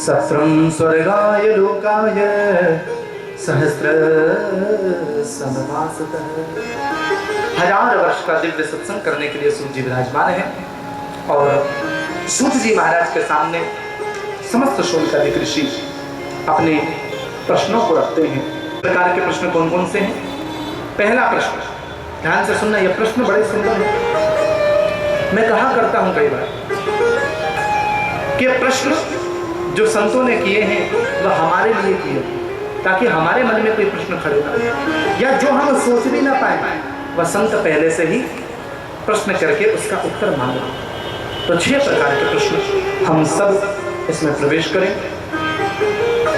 सत्रम स्वर्गाय लोकाय सहस्र समवासतः। 1000 वर्ष का दिव्य सत्संग करने के लिए सूत जी विराजमान है और सूत जी महाराज के सामने समस्त शोणिकादिक ऋषि अपने प्रश्नों को रखते हैं। प्रकार के प्रश्न कौन कौन से हैं? पहला प्रश्न, ध्यान से सुनना, यह प्रश्न बड़े सुंदर है। मैं कहा करता हूं कई बार कि प्रश्न जो संतों ने किए हैं वह हमारे लिए किए, ताकि हमारे मन में कोई प्रश्न खड़े ना हो, या जो हम सोच भी ना पाए वह संत पहले से ही प्रश्न करके उसका उत्तर मांगे। तो 6 प्रकार के प्रश्न हम सब इसमें प्रवेश करें।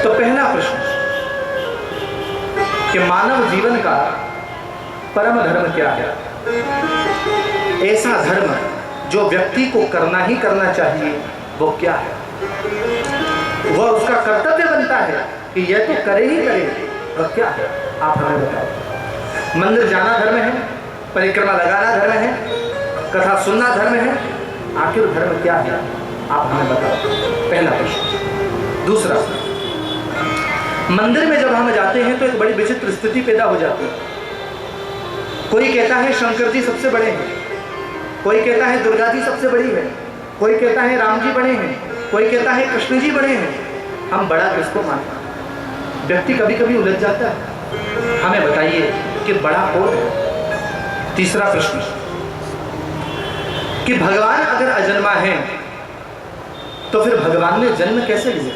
तो पहला प्रश्न कि मानव जीवन का परम धर्म क्या है? ऐसा धर्म जो व्यक्ति को करना ही करना चाहिए वो क्या है? वह उसका कर्तव्य बनता है कि यह तो करे ही करे, वह क्या है? आप हमें बताओ। मंदिर जाना धर्म है, परिक्रमा लगाना धर्म है, कथा सुनना धर्म है, आखिर धर्म क्या है? आप हमें बताओ। पहला प्रश्न। दूसरा, मंदिर में जब हम जाते हैं तो एक बड़ी विचित्र स्थिति पैदा हो जाती है। कोई कहता है शंकर जी सबसे बड़े हैं, कोई कहता है दुर्गा जी सबसे बड़ी है, कोई कहता है राम जी बड़े हैं, कोई कहता है कृष्ण जी बड़े हैं। हम बड़ा किसको मानते हैं? व्यक्ति कभी कभी उलझ जाता है। हमें बताइए कि बड़ा कौन है? तीसरा प्रश्न कि भगवान अगर अजन्मा है तो फिर भगवान ने जन्म कैसे लिया?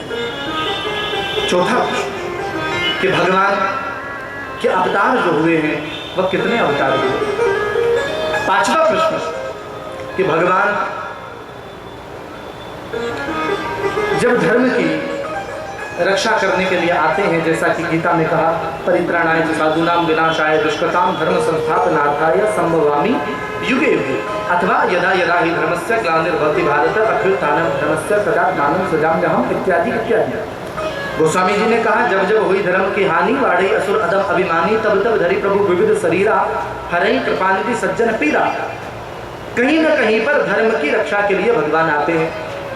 चौथा प्रश्न कि भगवान के अवतार जो हुए हैं वह कितने अवतार हुए? पांचवा प्रश्न कि भगवान जब धर्म की रक्षा करने के लिए आते हैं, जैसा कि गीता में कहा, परित्राणाय साधूनां विनाशाय दुष्कृतां धर्म संस्थापनार्थाय संभवामि युगे युगे, अथवा यदा यदा हि धर्मस्य ग्लानिर्भवति भारत अभ्युत्थानं धर्मस्य तदात्मानं सृजाम्यहम् इत्यादि इत्यादि। गोस्वामी जी ने कहा, जब जब हुई धर्म की हानि, वाढ़े असुर अदम अभिमानी, तब तब धरी प्रभु विविध शरीरा, हरई कृपानिधि सज्जन पीरा। कहीं न कहीं पर धर्म की रक्षा के लिए भगवान आते हैं।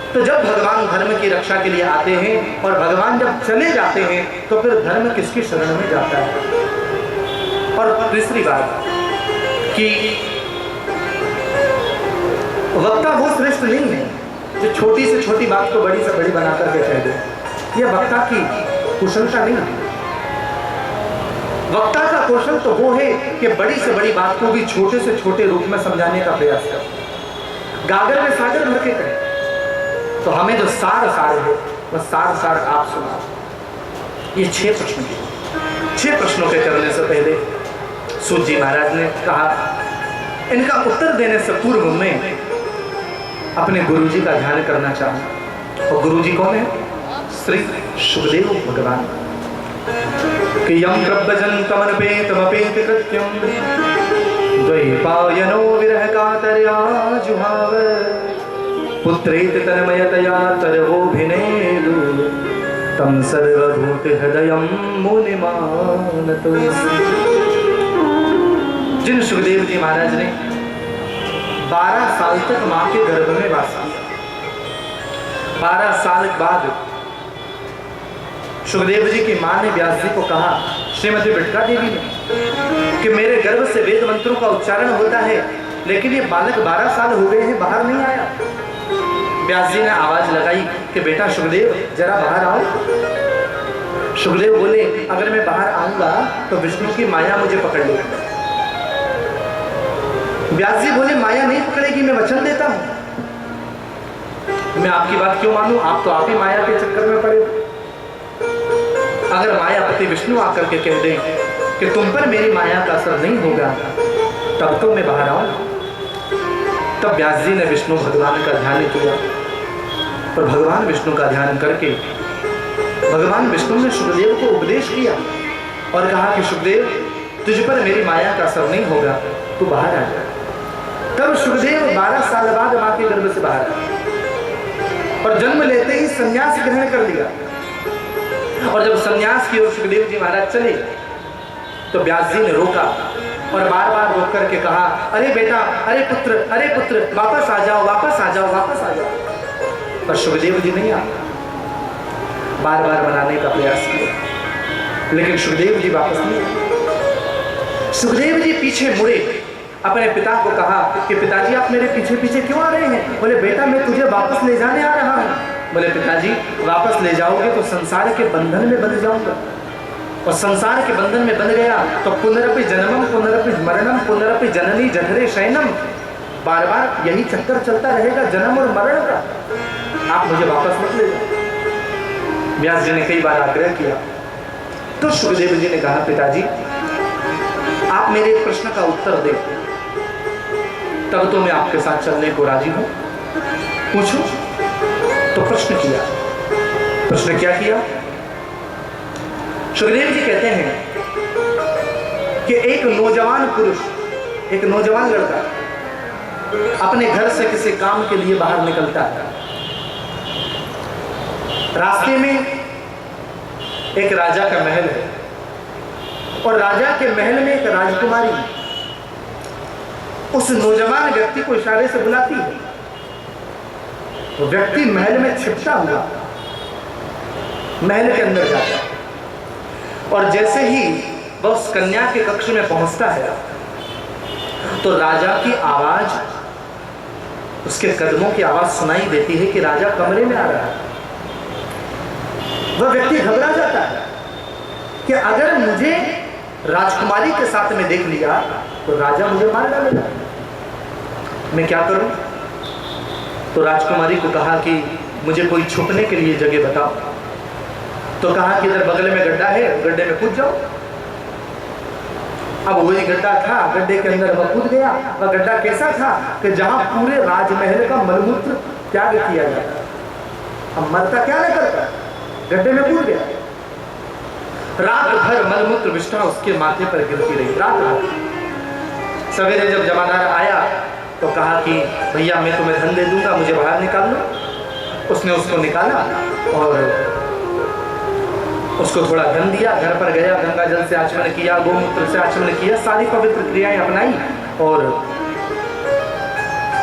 तो जब भगवान धर्म की रक्षा के लिए आते हैं और भगवान जब चले जाते हैं तो फिर धर्म किसकी शरण में जाता है? और तीसरी बात कि वक्ता वो श्रेष्ठ नहीं है जो छोटी से छोटी बात को बड़ी से बड़ी बना करके कह दे। यह वक्ता की कुशलता नहीं है। वक्ता का कौशल तो वो है कि बड़ी से बड़ी बात को भी छोटे से छोटे रूप में समझाने का प्रयास करे। गागर में सागर भर के कहे तो हमें जो सार है वह सार आप सुनाओ। ये 6 प्रश्न थे। 6 प्रश्नों के करने से पहले सूत जी महाराज ने कहा, इनका उत्तर देने से पूर्व में अपने गुरु जी का ध्यान करना चाहूँ। और गुरु जी कौन है? श्री सुखदेव भगवान। कि यम प्रव्रजन्तमनुपेतमपेत कृत्यं द्वैपायनो विरह कातर्या जुहाव पुत्रेति तन्मयतया तरवोभिनेदु तं सर्वभूत हृदयं मुनिमानतो। जिन सुखदेव जी महाराज ने 12 साल तक मां के गर्भ में वास किया, 12 साल बाद सुखदेव जी की मां ने व्यास जी को कहा, श्रीमती बिटका देवी ने, कि मेरे गर्भ से वेद मंत्रों का उच्चारण होता है, लेकिन ये बालक 12 साल हो गए हैं, बाहर नहीं आया। व्यास जी ने आवाज लगाई कि बेटा सुखदेव जरा बाहर आओ। सुखदेव बोले, अगर मैं बाहर आऊंगा तो विष्णु की माया मुझे पकड़ लेगी। व्यास जी बोले, माया नहीं पकड़ेगी, मैं वचन देता हूं। मैं आपकी बात क्यों मानूं? आप तो आप ही माया के चक्कर में पड़े। अगर मायापति विष्णु आकर के कह दें कि तुम पर मेरी माया का असर नहीं होगा, तब तो मैं बाहर आऊं। तब व्यास जी ने विष्णु भगवान का ध्यान किया और भगवान विष्णु का ध्यान करके भगवान विष्णु ने सुखदेव को उपदेश किया और कहा कि सुखदेव, तुझ पर मेरी माया का असर नहीं होगा, तू बाहर आ जा। तब सुखदेव 12 साल बाद मां के गर्भ से बाहर आए और जन्म लेते ही संन्यास ग्रहण कर लिया। और जब संन्यास की ओर सुखदेव जी महाराज चले तो व्यास जी ने रोका और बार बार रोक करके कहा, अरे बेटा, अरे पुत्र, वापस आ जाओ, वापस आ जाओ, वापस आ जाओ। पर सुखदेव जी नहीं आए। बार बार मनाने का प्रयास किया, लेकिन सुखदेव जी वापस नहीं आए। सुखदेव जी पीछे मुड़े, अपने पिता को कहा कि पिताजी आप मेरे पीछे पीछे क्यों आ रहे हैं? बोले बेटा मैं तुझे वापस ले जाने आ रहा हूँ। बोले पिताजी वापस ले जाओगे तो संसार के बंधन में बंध जाऊंगा, और संसार के बंधन में बंध गया तो पुनरपि जन्मम पुनरपि मरणम पुनरपि जननी जठरे शयनम, बार बार यही चक्कर चलता रहेगा जन्म और मरण का, आप मुझे वापस मत ले जाओ। व्यास जी ने कई बार आग्रह किया तो सुखदेव जी ने कहा पिताजी आप मेरे एक प्रश्न का उत्तर दें, तब तो मैं आपके साथ चलने को राजी हूं। पूछो। तो प्रश्न किया। प्रश्न क्या किया? सुखदेव जी कहते हैं कि एक नौजवान पुरुष, एक नौजवान लड़का अपने घर से किसी काम के लिए बाहर निकलता है। रास्ते में एक राजा का महल है, और राजा के महल में एक राजकुमारी उस नौजवान व्यक्ति को इशारे से बुलाती है। वो व्यक्ति महल में छिपता हुआ महल के अंदर जाता है, और जैसे ही वह उस कन्या के कक्ष में पहुंचता है तो राजा की आवाज, उसके कदमों की आवाज सुनाई देती है कि राजा कमरे में आ रहा है। वह व्यक्ति घबरा जाता है कि अगर मुझे राजकुमारी के साथ में देख लिया तो राजा मुझे मार डालेगा, मैं क्या करूं? तो राजकुमारी को कहा कि मुझे कोई छुपने के लिए जगह बताओ। तो कहा कि इधर बगल में गड्ढा है, गड्ढे में कूद जाओ। अब वही गड्ढा था, गड्ढे के अंदर वह कूद गया। वह गड्ढा कैसा था कि जहां पूरे राजमहल का मलमूत्र त्याग किया जाता, अब मरता क्या नहीं करता, गड्ढे में कूद गया। रात भर मलमूत्र विष्ठा उसके माथे पर गिरती रही, रात भर। सवेरे जब जमादार आया तो कहा कि भैया मैं तुम्हें धन दे दूंगा, मुझे बाहर निकाल लो। उसने उसको निकाला और उसको थोड़ा धन दिया, घर पर गया, गंगा जल से आचमन किया, गोमूत्र से आचमन किया, सारी पवित्र क्रियाएं अपनाई, और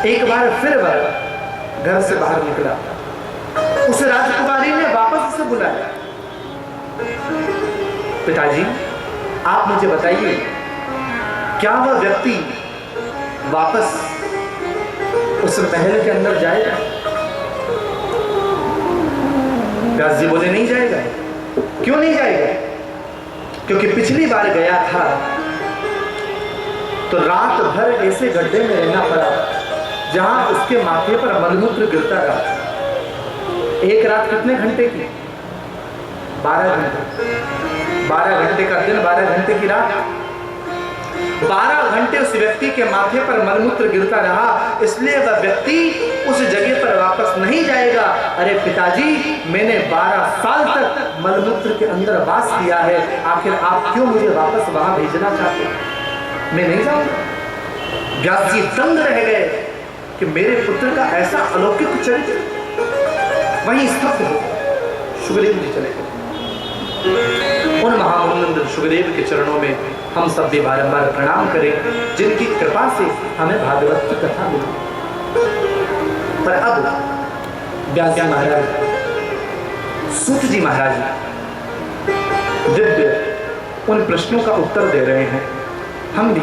एक बार फिर वह घर से बाहर निकला। उस राजकुमारी ने वापस उसे बुलाया, पिताजी आप मुझे बताइए क्या वह व्यक्ति वापस उस महल के अंदर जाएगा? व्यास जी बोले नहीं जाएगा। क्यों नहीं जाएगा? क्योंकि पिछली बार गया था तो रात भर ऐसे गड्ढे में रहना पड़ा जहां उसके माथे पर मलमूत्र गिरता रहा। एक रात कितने घंटे की? 12 घंटे। 12 घंटे का दिन, 12 घंटे की रात। 12 घंटे उस व्यक्ति के माथे पर मलमूत्र गिरता रहा, इसलिए वह व्यक्ति उस जगह पर वापस नहीं जाएगा। अरे पिताजी मैंने 12 साल तक मलमूत्र के अंदर वास किया है, आखिर आप क्यों मुझे वापस वहां भेजना चाहते हैं? मैं नहीं जाऊंगा। व्यास जी दंग रह गए कि मेरे पुत्र का ऐसा अलौकिक चरित्र। वहीं स्तब्ध हो सुखदेव जी चले गए। उन महामंगल सुखदेव के चरणों में हम सब भी बारंबार प्रणाम करें, जिनकी कृपा से हमें भागवत की कथा मिली। पर अब व्यास जी महाराज, सूत जी महाराज दिव्य उन प्रश्नों का उत्तर दे रहे हैं। हम भी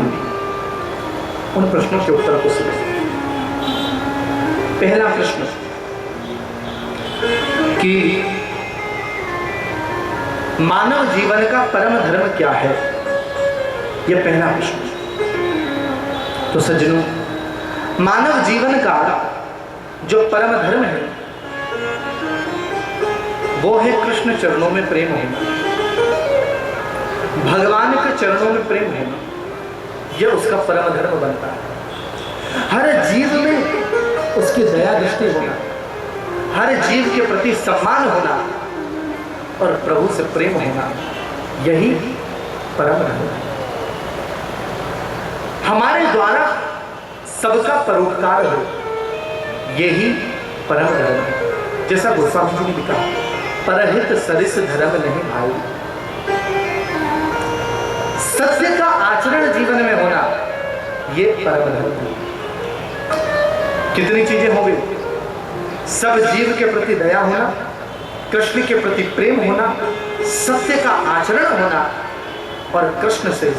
उन प्रश्नों के उत्तर को सुने। पहला प्रश्न कि मानव जीवन का परम धर्म क्या है, यह पहला प्रश्न। तो सज्जनों, मानव जीवन का जो परम धर्म है वो है कृष्ण चरणों में प्रेम होना, भगवान के चरणों में प्रेम होना। यह उसका परम धर्म बनता है। हर जीव में उसकी दया दृष्टि होना, हर जीव के प्रति सम्मान होना और प्रभु से प्रेम होना, यही परम धर्म है। हमारे द्वारा सबका परोपकार हो, यही परम धर्म है। जैसा गोस्वामी जी ने लिखा, परहित सरिस धर्म नहीं भाई। सत्य का आचरण जीवन में होना, यह परम धर्म है। कितनी चीजें हो गई? सब जीव के प्रति दया होना, कृष्ण के प्रति प्रेम होना, सत्य का आचरण होना और कृष्ण से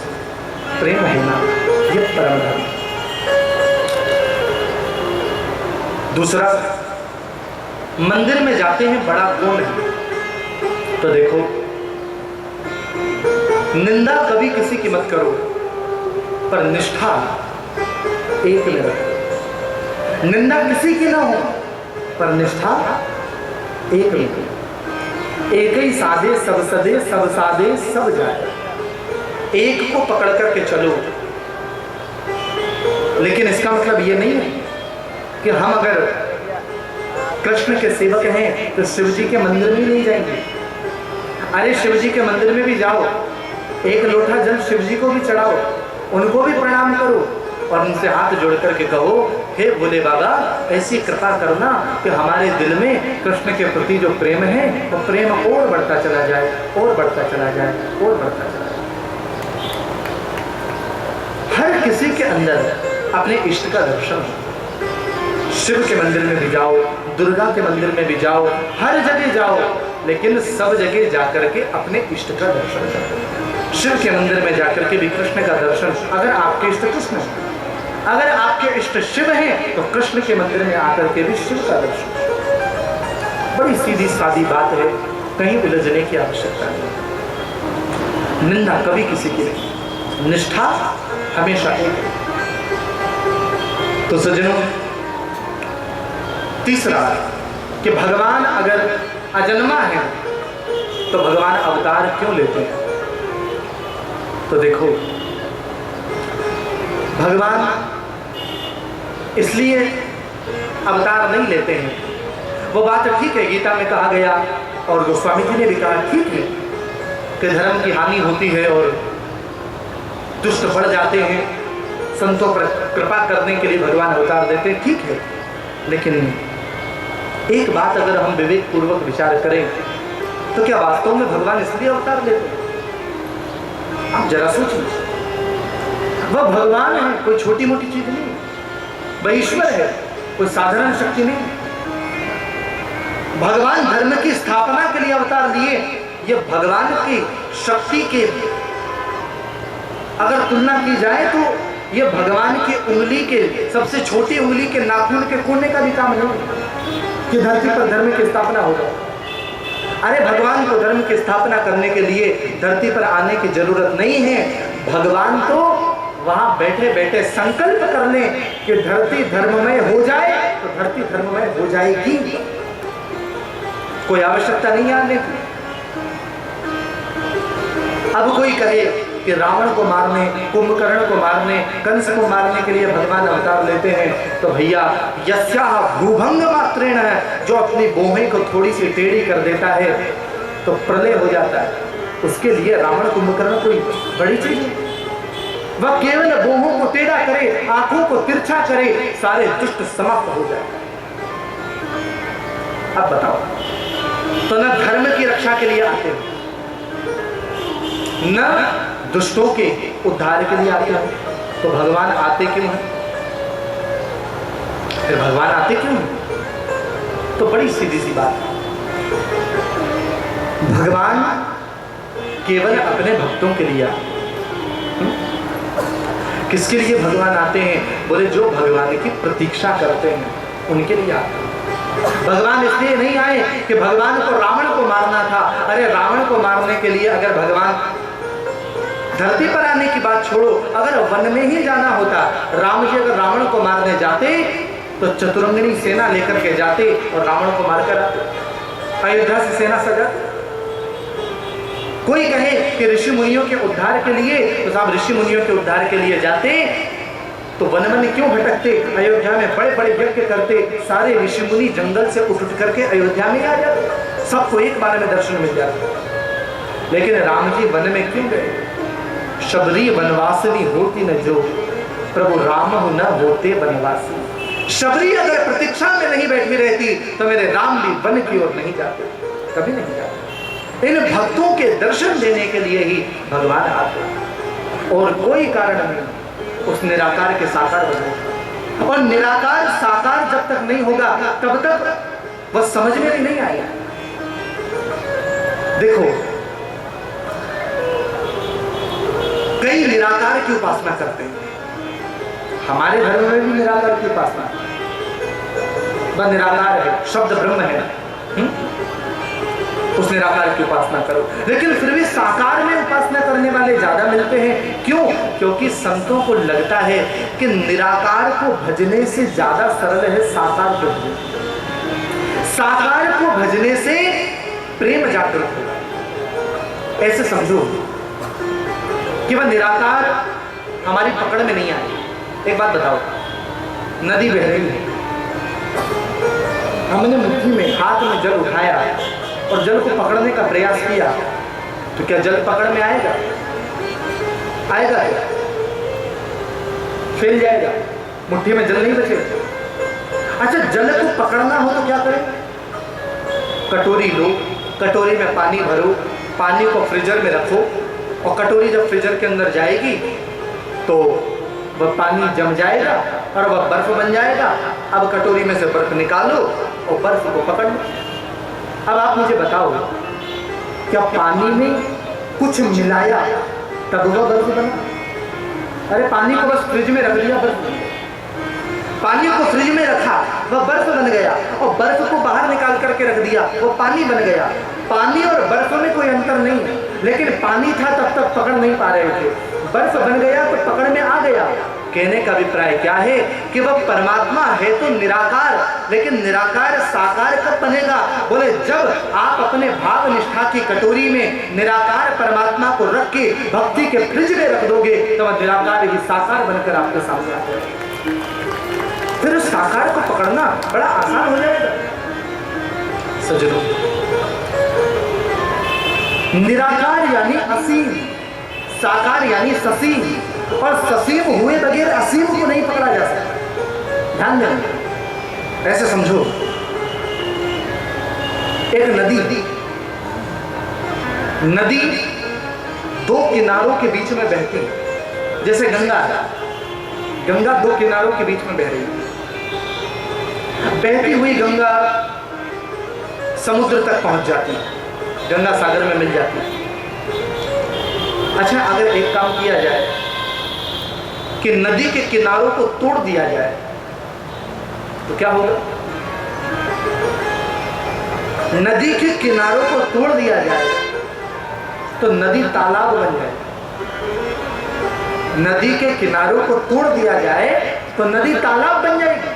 प्रेम होना, यह परम धर्म। दूसरा, मंदिर में जाते हैं बड़ा कौन है, तो देखो निंदा कभी किसी की मत करो, पर निष्ठा एक में रखो। निंदा किसी की ना हो, पर निष्ठा एक में। एक ही साधे सब सदे, सब साधे सब जाए। एक को पकड़ करके चलो। लेकिन इसका मतलब ये नहीं है कि हम अगर कृष्ण के सेवक हैं तो शिव जी के मंदिर में नहीं जाएंगे। अरे शिव जी के मंदिर में भी जाओ, एक लोटा जल शिव जी को भी चढ़ाओ, उनको भी प्रणाम करो और उनसे हाथ जोड़ करके कहो, हे भोले बाबा ऐसी कृपा करना कि हमारे दिल में कृष्ण के प्रति जो प्रेम है वो प्रेम और बढ़ता चला जाए, और बढ़ता चला जाए, और बढ़ता चला जाए। हर किसी के अंदर अपने इष्ट का दर्शन हो। शिव के मंदिर में भी जाओ, दुर्गा के मंदिर में भी जाओ, हर जगह जाओ, लेकिन सब जगह जाकर के अपने इष्ट का दर्शन करो। शिव के मंदिर में जाकर के भी कृष्ण का दर्शन, अगर आपके इष्ट कृष्ण है, अगर आपके इष्ट शिव हैं तो कृष्ण के मंदिर में आकर के भी शिव का दर्शन। बड़ी सीधी सादी बात है, कहीं उलझने की आवश्यकता नहीं। निंदा कभी किसी की नहीं, निष्ठा हमेशा एक। तो सज्जनों, तीसरा कि भगवान अगर अजन्मा है तो भगवान अवतार क्यों लेते हैं? तो देखो, भगवान इसलिए अवतार नहीं लेते हैं। वो बात ठीक है, गीता में कहा गया और गोस्वामी जी ने भी कहा, ठीक है कि धर्म की हानि होती है और दुष्ट बढ़ जाते हैं, संतों पर कृपा करने के लिए भगवान अवतार देते हैं, ठीक है। लेकिन एक बात अगर हम विवेक पूर्वक विचार करें तो क्या वास्तव में भगवान इसलिए अवतार लेते हैं? आप जरा सोचिए, वह भगवान है, कोई छोटी मोटी चीज नहीं, वह ईश्वर है, कोई साधारण शक्ति नहीं। भगवान धर्म की स्थापना के लिए अवतार लिए। यह भगवान की शक्ति के अगर तुलना की जाए तो यह भगवान की उंगली के, सबसे छोटी उंगली के नाखून के कोने का भी काम नहीं कि धरती पर धर्म की स्थापना हो जाए। अरे भगवान को धर्म की स्थापना करने के लिए धरती पर आने की जरूरत नहीं है। भगवान तो वहां बैठे बैठे संकल्प कर ले कि धरती धर्ममय हो जाए तो धरती धर्ममय हो जाएगी, कोई आवश्यकता नहीं आने की। अब कोई कहे कि रावण को मारने, कुंभकर्ण को मारने, कंस को मारने के लिए भगवान अवतार लेते हैं, तो भैया यस्याह भूभंग मात्रेण है, जो अपनी बोहें को थोड़ी सी टेढ़ी कर देता है तो प्रलय हो जाता है, उसके लिए रावण कुंभकर्ण कोई बड़ी चीज है? वह केवल बोहों को टेढ़ा करे, आंखों को तिरछा करे, सारे दुष्ट समाप्त हो जाए। अब बताओ, तो न धर्म की रक्षा के लिए आते हैं, न दुष्टों के उद्धार के लिए आते हैं, तो भगवान आते क्यों हैं? फिर भगवान आते क्यों हैं? तो बड़ी सीधी सी बात, भगवान केवल अपने भक्तों के लिए आते। किसके लिए भगवान आते हैं? बोले जो भगवान की प्रतीक्षा करते हैं उनके लिए आते हैं। भगवान इसलिए नहीं आए कि भगवान को रावण को मारना था। अरे रावण को मारने के लिए अगर भगवान धरती पर आने की बात छोड़ो, अगर वन में ही जाना होता, राम जी अगर रावण को मारने जाते तो चतुरंगिनी सेना लेकर के जाते और रावण को मारकर आते, अयोध्या से सेना सजाते। कोई कहे कि ऋषि मुनियों के उद्धार के लिए, तो साहब ऋषि मुनियों के उद्धार के लिए जाते तो वन में क्यों भटकते? अयोध्या में बड़े बड़े यज्ञ करते, सारे ऋषि मुनि जंगल से उठ करके अयोध्या में आ जाते, सबको एक बार में दर्शन मिल जाता। लेकिन राम जी वन में क्यों गए? शबरी वनवासिनी होती न जो, प्रभु राम न होते वनवासी। शबरी अगर प्रतीक्षा में नहीं बैठी रहती तो मेरे राम भी वन की ओर नहीं जाते, कभी नहीं जाते। इन भक्तों के दर्शन देने के लिए ही भगवान आते, और कोई कारण नहीं उस निराकार के साकार बनने। और निराकार साकार जब तक नहीं होगा तब तक वह समझ में नहीं आएगा। देखो, कई निराकार की उपासना करते हैं। हमारे धर्म में भी निराकार की उपासना, वह निराकार है, शब्द ब्रह्म है, उस निराकार की उपासना करो। लेकिन फिर भी साकार में उपासना करने वाले ज्यादा मिलते हैं। क्यों? क्योंकि संतों को लगता है कि निराकार को भजने से ज्यादा सरल है साकार को भजने। साकार को भजने से प्रेम जागृत होगा। ऐसे समझो कि वह निराकार हमारी पकड़ में नहीं आए। एक बात बताओ, नदी बह रही है, हमने मुट्ठी में हाथ में जल उठाया और जल को पकड़ने का प्रयास किया, तो क्या जल पकड़ में आएगा? आएगा क्या? फैल जाएगा, मुट्ठी में जल नहीं बचेगा। अच्छा, जल को पकड़ना हो तो क्या करें? कटोरी लो, कटोरी में पानी भरो, पानी को फ्रीजर में रखो, और कटोरी जब फ्रीजर के अंदर जाएगी तो वह पानी जम जाएगा और वह बर्फ बन जाएगा। अब कटोरी में से बर्फ निकालो और बर्फ को पकड़ लो। अब आप मुझे बताओ, क्या पानी में कुछ मिलाया तब वह बर्फ बना? अरे पानी को बस फ्रिज में रख दिया, बर्फ बन गया। पानी को फ्रिज में रखा, वह बर्फ बन गया, और बर्फ को बाहर निकाल करके रख दिया, वो पानी बन गया। पानी और बर्फ में कोई अंतर नहीं है, लेकिन पानी था तब तक पकड़ नहीं पा रहे थे, बर्फ बन गया तो पकड़ में आ गया। कहने का अभिप्राय क्या है कि वह परमात्मा है तो निराकार, लेकिन निराकार साकार कब बनेगा? बोले जब आप अपने भाव निष्ठा की कटोरी में निराकार परमात्मा को रख के भक्ति के फ्रिज में रख दोगे तो वह निराकार ही साकार बनकर आपके सामने आ जाएगा। फिर उस साकार को पकड़ना बड़ा आसान हो जाएगा। सज्जनों, निराकार यानी असीम, साकार यानी ससीम, और ससीम हुए बगैर असीम को नहीं पकड़ा जा सकता। ध्यान देना, ऐसे समझो, एक नदी दो किनारों के बीच में बहती है। जैसे गंगा दो किनारों के बीच में बह रही है। बहती हुई गंगा समुद्र तक पहुंच जाती है, गंगा सागर में मिल जाती है। अच्छा, अगर एक काम किया जाए कि नदी के किनारों को तोड़ दिया जाए तो क्या होगा? नदी के किनारों को तोड़ दिया जाए तो नदी तालाब बन जाए। नदी के किनारों को तोड़ दिया जाए तो नदी तालाब बन जाएगी।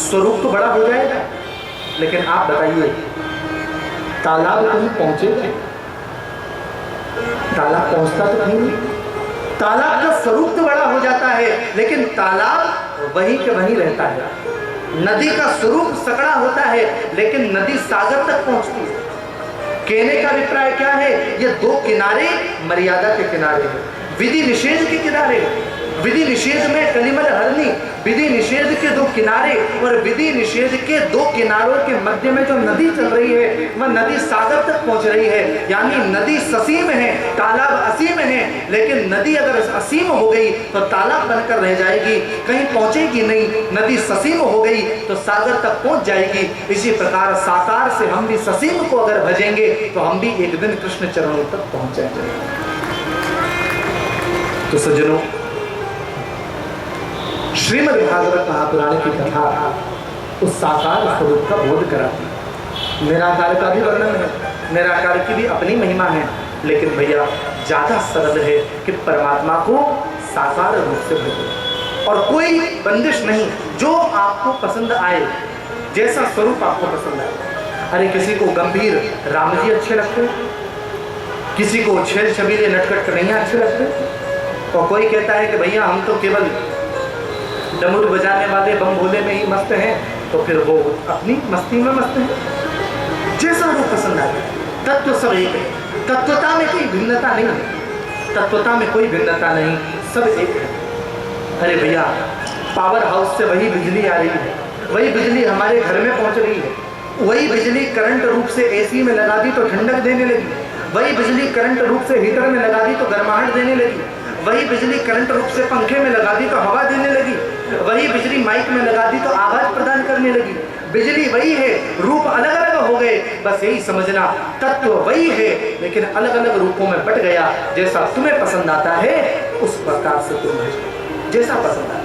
स्वरूप तो बड़ा हो जाएगा, लेकिन आप बताइए तालाब कहीं पहुंचेगा? तालाब पहुंचता तो नहीं। तालाब का स्वरूप तो बड़ा हो जाता है, लेकिन तालाब वहीं के वहीं रहता है। नदी का स्वरूप सकड़ा होता है, लेकिन नदी सागर तक पहुंचती है। कहने का अभिप्राय क्या है? ये दो किनारे मर्यादा के किनारे हैं, विधि निषेध के किनारे हैं। विधि निषेध में कलिमल हरनी, विधि निषेध के दो किनारे, और विधि निषेध के दो किनारों के मध्य में जो नदी चल रही है वह नदी सागर तक पहुंच रही है। यानी नदी ससीम है, तालाब असीम है, लेकिन नदी अगर असीम हो गई तो तालाब बनकर रह जाएगी, कहीं पहुंचेगी नहीं। नदी ससीम हो गई तो सागर तक पहुंच जाएगी। इसी प्रकार साकार से हम भी ससीम को अगर भजेंगे तो हम भी एक दिन कृष्ण चरणों तक पहुंच जाएंगे। तो सज्जनों, श्रीमद् भागवत महापुराण की कथा उस साकार स्वरूप का बोध कराती। निराकार का भी वर्णन है, निराकार की भी अपनी महिमा है, लेकिन भैया ज्यादा सरल है कि परमात्मा को साकार रूप से भजो, और कोई बंदिश नहीं, जो आपको पसंद आए, जैसा स्वरूप आपको पसंद आए। अरे किसी को गंभीर राम जी अच्छे लगते, किसी को छेल छबीले नटखट कन्हैया अच्छे लगते, और कोई कहता है कि भैया हम तो केवल डमरू बजाने वाले बम भोले में ही मस्त हैं, तो फिर वो अपनी मस्ती में मस्त है। जैसा वो पसंद आए, तत्व सब एक है, तत्वता में कोई भिन्नता नहीं है, तत्वता में कोई भिन्नता नहीं, सब एक है। अरे भैया, पावर हाउस से वही बिजली आ रही है, वही बिजली हमारे घर में पहुंच रही है, वही बिजली करंट रूप से एसी में लगा दी तो ठंडक देने लगी, वही बिजली करंट रूप से हीटर में लगा दी तो गर्माहट देने लगी, वही बिजली करंट रूप से पंखे में लगा दी तो हवा देने लगी, वही बिजली माइक में लगा दी तो आवाज प्रदान करने चमकने लगी। बिजली वही है, रूप अलग अलग हो गए, बस यही समझना तत्व वही है, लेकिन अलग अलग रूपों में बट गया। जैसा तुम्हें पसंद आता है उस प्रकार से तुम भजो, जैसा पसंद आता है।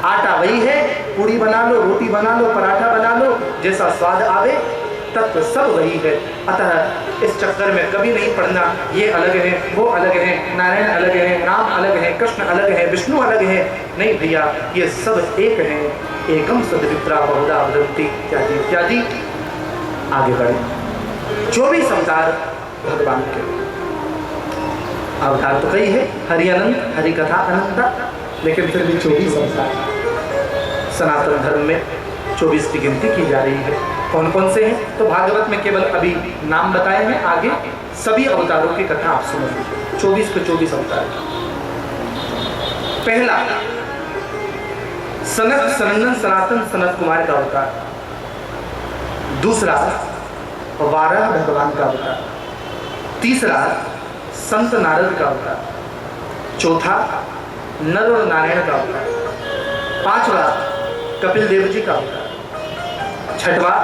आटा वही है, पूड़ी बना लो, रोटी बना लो, पराठा बना लो, जैसा स्वाद आवे, तत्व सब वही है। अतः इस चक्कर में कभी नहीं पड़ना ये अलग है, वो अलग है, नारायण अलग है, राम अलग है, कृष्ण अलग है, विष्णु अलग है। नहीं भैया, ये सब एक है। एकम सद्विप्रा बहुधा वदन्ति इत्यादि इत्यादि। आगे बढ़े। 24 अवतार भगवान के। अवतार तो कई है, हरि अनंत, हरि कथा अनंत, लेकिन फिर भी 24 अवतार सनातन धर्म में 24 की गिनती की जा रही है। कौन कौन से हैं? तो भागवत में केवल अभी नाम बताए हैं, आगे सभी अवतारों की कथा आप सुनेंगे। 24 के 24 अवतार। पहला सनत सनंदन सनातन सनत कुमार का अवतार। दूसरा वाराह भगवान का अवतार। तीसरा संत नारद का अवतार। चौथा नर और नारायण का अवतार। पांचवा कपिल देव जी का अवतार। छठवा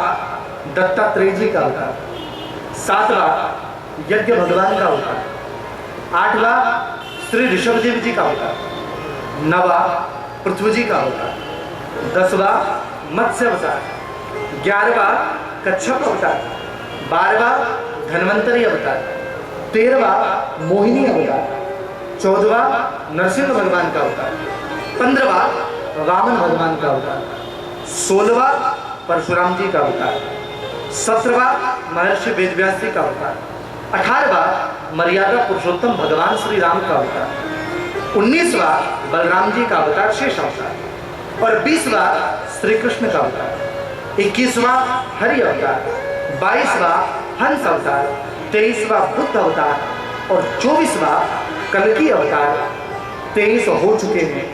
दत्तात्रेय जी का अवतार। सातवा यज्ञ भगवान का अवतार। आठवा श्री ऋषभदेव जी का अवतार। नवा पृथ्वी जी का अवतार। 10वां मत्स्य अवतार। 11वां कच्छप अवतार। 12वां धन्वंतरी अवतार। 13वां मोहिनी अवतार। 14वां नरसिंह भगवान का अवतार। 15वां वामन भगवान का अवतार। 16वां परशुराम जी का अवतार। 17वां महर्षि वेदव्यास जी का अवतार। 18वां मर्यादा पुरुषोत्तम भगवान श्री राम का अवतार। 19वां बलराम जी का अवतार शेष अवतार। और 20वां श्री कृष्ण का अवतार। 21वां हरि अवतार। 22वां हंस अवतार। 23वां बुद्ध अवतार और 24वां कल्कि अवतार। 23 हो चुके हैं,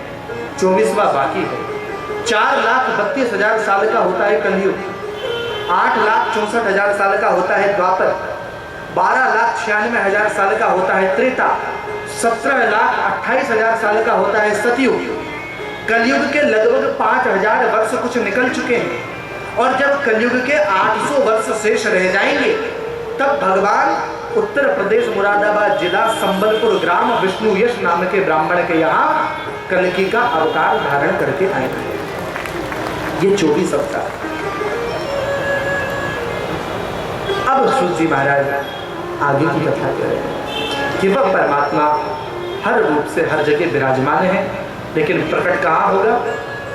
24वां बाकी है। 4,32,000 साल का होता है कलयुग। 8,64,000 साल का होता है द्वापर। 12,96,000 साल का होता है त्रेता। 17,28,000 साल का होता है सतयुग। कलयुग के लगभग 5,000 वर्ष कुछ निकल चुके हैं, और जब कलयुग के 800 वर्ष शेष रह जाएंगे तब भगवान उत्तर प्रदेश मुरादाबाद जिला संबलपुर ग्राम विष्णु यश नाम के ब्राह्मण के यहाँ कल्कि का अवतार धारण करके आएंगे। ये 24 अवतार। अब सूत जी महाराज आगे की कथा करें कि वह परमात्मा हर रूप से हर जगह विराजमान है, लेकिन प्रकट कहाँ होगा?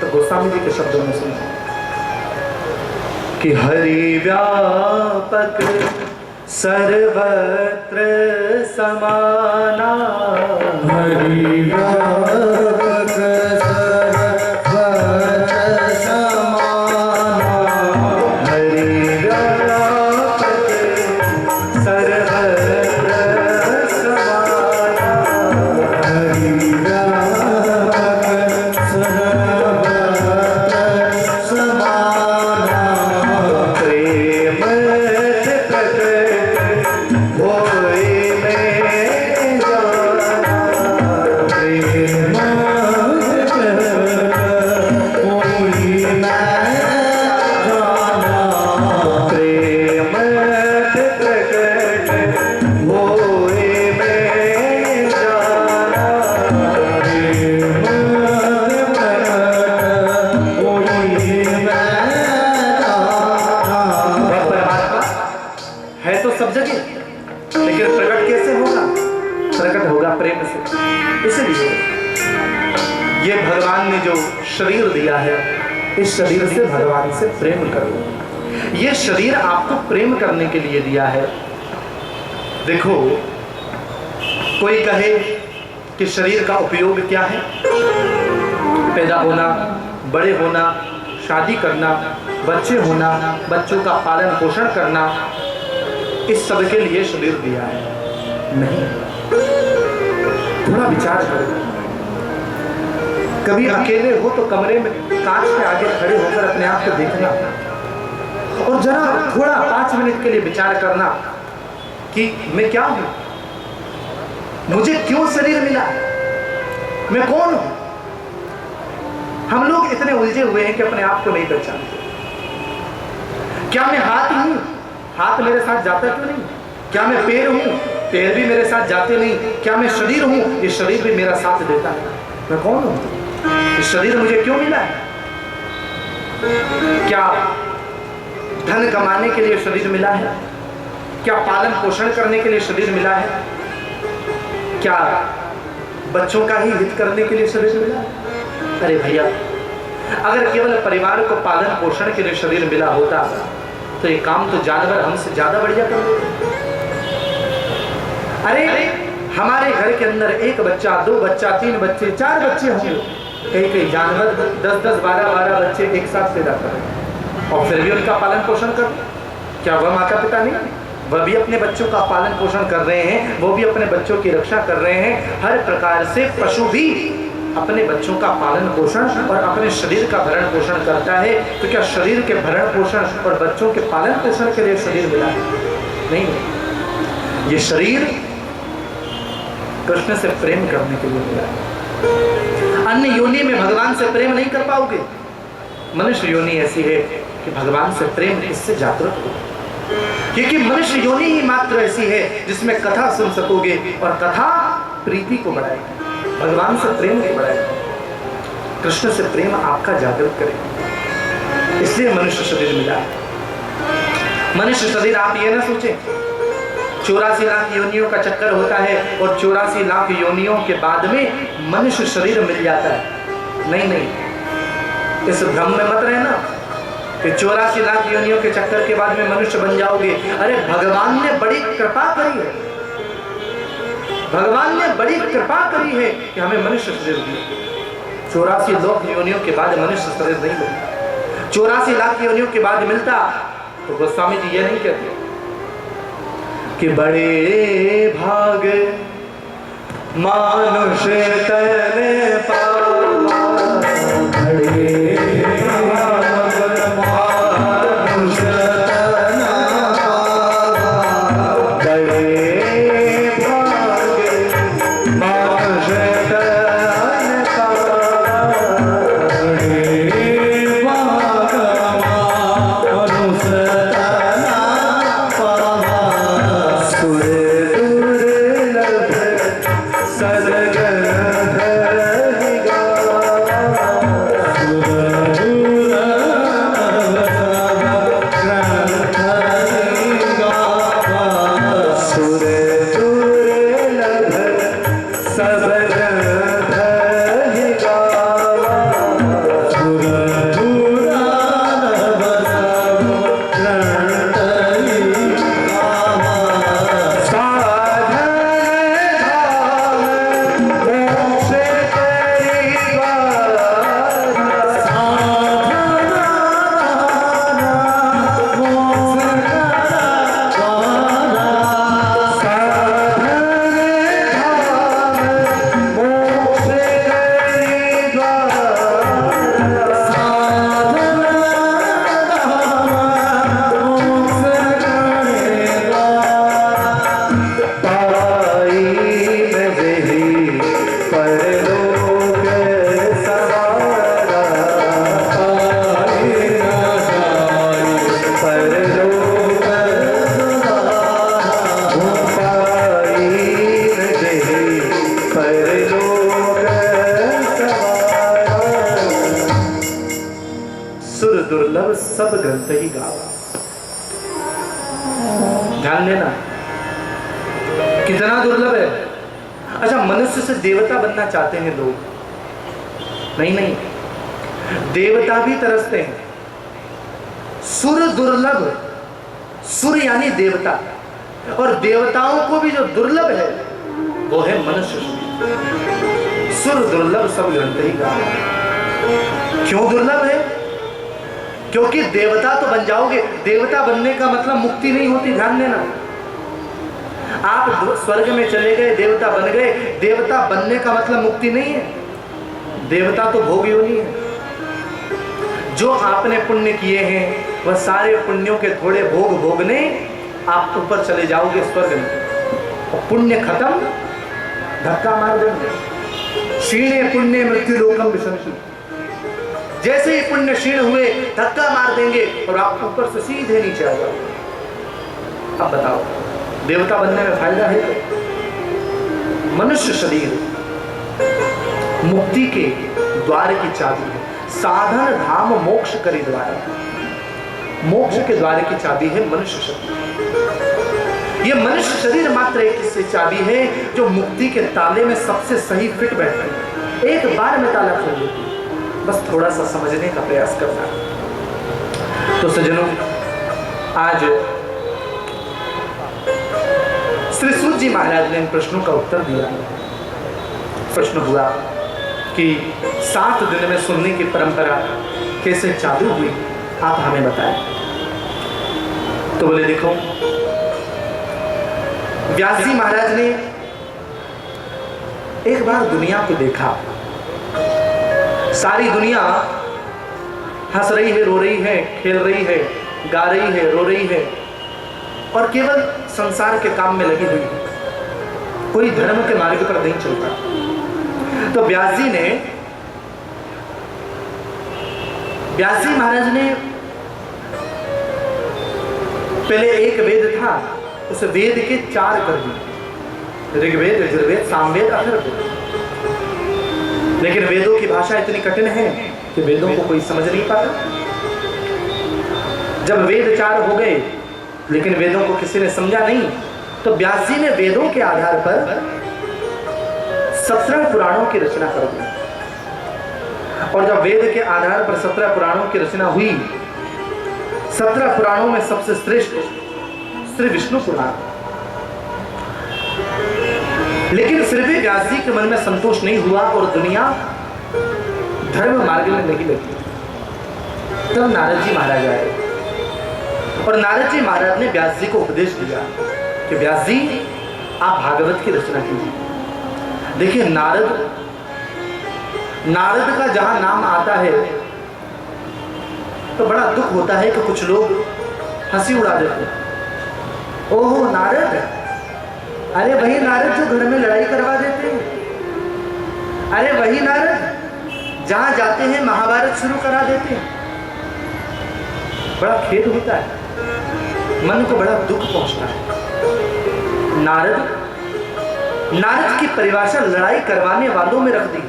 तो गोस्वामी जी के शब्दों में सुनो कि हरि व्यापक सर्वत्र समाना। हरि व्यापक सर्वत्र समाना। हरि व्यापक सर्वत्र समाना। हरि व्यापक सर्वत्र समाना। प्रेम सब जगह, लेकिन प्रकट कैसे होगा? प्रकट होगा प्रेम से। इसलिए ये भगवान ने जो शरीर दिया है, इस शरीर से भगवान से प्रेम करो। ये शरीर आपको प्रेम करने के लिए दिया है। देखो, कोई कहे कि शरीर का उपयोग क्या है? पैदा होना, बड़े होना, शादी करना, बच्चे होना, बच्चों का पालन पोषण करना, इस सब के लिए शरीर दिया है। नहीं, थोड़ा विचार करो। कभी अकेले हो तो कमरे में कांच के आगे खड़े होकर अपने आप को देखना और जरा थोड़ा 5 मिनट के लिए विचार करना कि मैं क्या हूं, मुझे क्यों शरीर मिला, मैं कौन हूं। हम लोग इतने उलझे हुए हैं कि अपने आप को नहीं पहचानते। क्या मैं हाथ हूं? हाथ मेरे साथ जाता क्यों नहीं? क्या मैं पैर हूं? पैर भी मेरे साथ जाते नहीं। क्या मैं शरीर हूं? ये शरीर भी मेरा साथ देता है। मैं कौन हूं? ये शरीर मुझे क्यों मिला है? क्या धन कमाने के लिए शरीर मिला है? क्या पालन पोषण करने के लिए शरीर मिला है? क्या बच्चों का ही हित करने के लिए शरीर मिला है? अरे भैया, अगर केवल परिवार को पालन पोषण के लिए शरीर मिला होता तो ये काम तो जानवर हमसे ज्यादा बढ़िया कर लेते। अरे हमारे घर के अंदर एक बच्चा, दो बच्चा, तीन बच्चे, चार बच्चे होंगे, कई जानवर 10-10, 12-12 बच्चे एक साथ पैदा कर रहे हैं और फिर भी उनका पालन पोषण कर। क्या वह माता पिता नहीं? वह भी अपने बच्चों का पालन पोषण कर रहे हैं, वो भी अपने बच्चों की रक्षा कर रहे हैं। हर प्रकार से पशु भी अपने बच्चों का पालन पोषण और अपने शरीर का भरण पोषण करता है। तो क्या शरीर के भरण पोषण और बच्चों के पालन पोषण के लिए शरीर मिला है? नहीं, ये शरीर कृष्ण से प्रेम करने के लिए मिला है। अन्य योनि में भगवान से प्रेम नहीं कर पाओगे। मनुष्य योनि ऐसी है कि भगवान से प्रेम इससे जागृत हो, क्योंकि मनुष्य योनि ही मात्र ऐसी है जिसमें कथा सुन सकोगे और कथा प्रीति को बढ़ाएगी, भगवान से प्रेम को बढ़ाएगी, कृष्ण से प्रेम आपका जागृत करेगा। इसलिए मनुष्य शरीर मिला है। मनुष्य शरीर आप ये ना सोचें 84 लाख योनियों का चक्कर होता है और 84 लाख योनियों के बाद में मनुष्य शरीर मिल जाता है। नहीं नहीं, इस भ्रम में मत रहना कि 84 लाख योनियों के चक्कर के बाद में मनुष्य बन जाओगे। अरे भगवान ने बड़ी कृपा करी है, भगवान ने बड़ी कृपा करी है कि हमें मनुष्य शरीर दिया। 84 लाख योनियों के बाद मनुष्य शरीर नहीं मिलता। 84 लाख योनियों के बाद मिलता तो गोस्वामी जी ये नहीं कहते कि बड़े भाग मानुष तन पावा, बड़े भाग मानुष तन पावा, बड़े भाग मानुष तन पावा, बड़े भाग मानुष तन पावा, सुर दुर्लभ सदगन धरि गावा, सुर दुर्लभ सदगन धरि गावा, सुर दुर्लभ सदगन धरि गावा, साधन धाम मोक्ष करिवा, साधन धाम मोक्ष करिवा, साधन धाम मोक्ष करिवा, साधन धाम मोक्ष करिवा, पाई नहीं परलोक सवारा, पाई नहीं परलोक सवारा, पाई नहीं परलोक सवारा, सुर दुर्लभ सब ग्रंथ ही गावा। ध्यान देना कितना दुर्लभ है। अच्छा, मनुष्य से देवता बनना चाहते हैं लोग? नहीं नहीं, देवता भी तरसते हैं। सुर दुर्लभ, सुर यानी देवता, और देवताओं को भी जो दुर्लभ है वो है मनुष्य शरीर। सुर दुर्लभ सब ग्रंथ ही गावा। क्यों दुर्लभ है? क्योंकि देवता तो बन जाओगे। देवता बनने का मतलब मुक्ति नहीं होती, ध्यान देना। आप स्वर्ग में चले गए, देवता बन गए, देवता बनने का मतलब मुक्ति नहीं है। देवता तो भोग योनि है। जो आपने पुण्य किए हैं वह सारे पुण्यों के थोड़े भोग भोगने आप ऊपर चले जाओगे स्वर्ग में, और पुण्य खत्म, धक्का मार देंगे। क्षीणे पुण्य मृत्यु लोकम विशंति। जैसे ही पुण्य क्षीण हुए धक्का मार देंगे और आप ऊपर से सीधे नीचे आ जाओगे। अब बताओ देवता बनने में फायदा है? मनुष्य शरीर मुक्ति के द्वार की चाबी है। साधन धाम मोक्ष करी द्वार, मोक्ष के द्वार की चाबी है मनुष्य शरीर। यह मनुष्य शरीर मात्र एक इससे चाबी है जो मुक्ति के ताले में सबसे सही फिट बैठती है। एक बार में ताला खोल देती है, बस थोड़ा सा समझने का प्रयास करना है। तो सज्जनों, आज श्री सूत जी महाराज ने इन प्रश्नों का उत्तर दिया। प्रश्न हुआ कि 7 दिन में सुनने की परंपरा कैसे चालू हुई, आप हमें बताएं। तो बोले देखो, व्यास जी महाराज ने एक बार दुनिया को देखा। सारी दुनिया हंस रही है, रो रही है, खेल रही है, गा रही है, रो रही है और केवल संसार के काम में लगी हुई है। कोई धर्म के मार्ग पर नहीं चलता। तो व्यास जी महाराज ने पहले एक वेद था, उस वेद के 4 कर दिए, ऋग्वेद, यजुर्वेद, सामवेद, अथर्ववेद। लेकिन वेदों की भाषा इतनी कठिन है कि वेदों को कोई समझ नहीं पाता। जब वेद 4 हो गए लेकिन वेदों को किसी ने समझा नहीं, तो व्यास जी ने वेदों के आधार पर 17 पुराणों की रचना कर दी। और जब वेद के आधार पर 17 पुराणों की रचना हुई, 17 पुराणों में सबसे श्रेष्ठ श्री विष्णु पुराण। लेकिन फिर भी व्यास जी के मन में संतोष नहीं हुआ और दुनिया धर्म मार्ग में नहीं लगी। तब नारद जी महाराज आए और नारद जी महाराज ने व्यास जी को उपदेश दिया कि व्यास जी आप भागवत की रचना कीजिए। देखिए, नारद का जहां नाम आता है तो बड़ा दुख होता है कि कुछ लोग हंसी उड़ा देते हैं। ओहो नारद, अरे वही नारद जो घर में लड़ाई करवा देते हैं, अरे वही नारद जहां जाते हैं महाभारत शुरू करा देते हैं। बड़ा खेद होता है, मन को बड़ा दुख पहुंचता है। नारद की परिभाषा लड़ाई करवाने वालों में रख दी,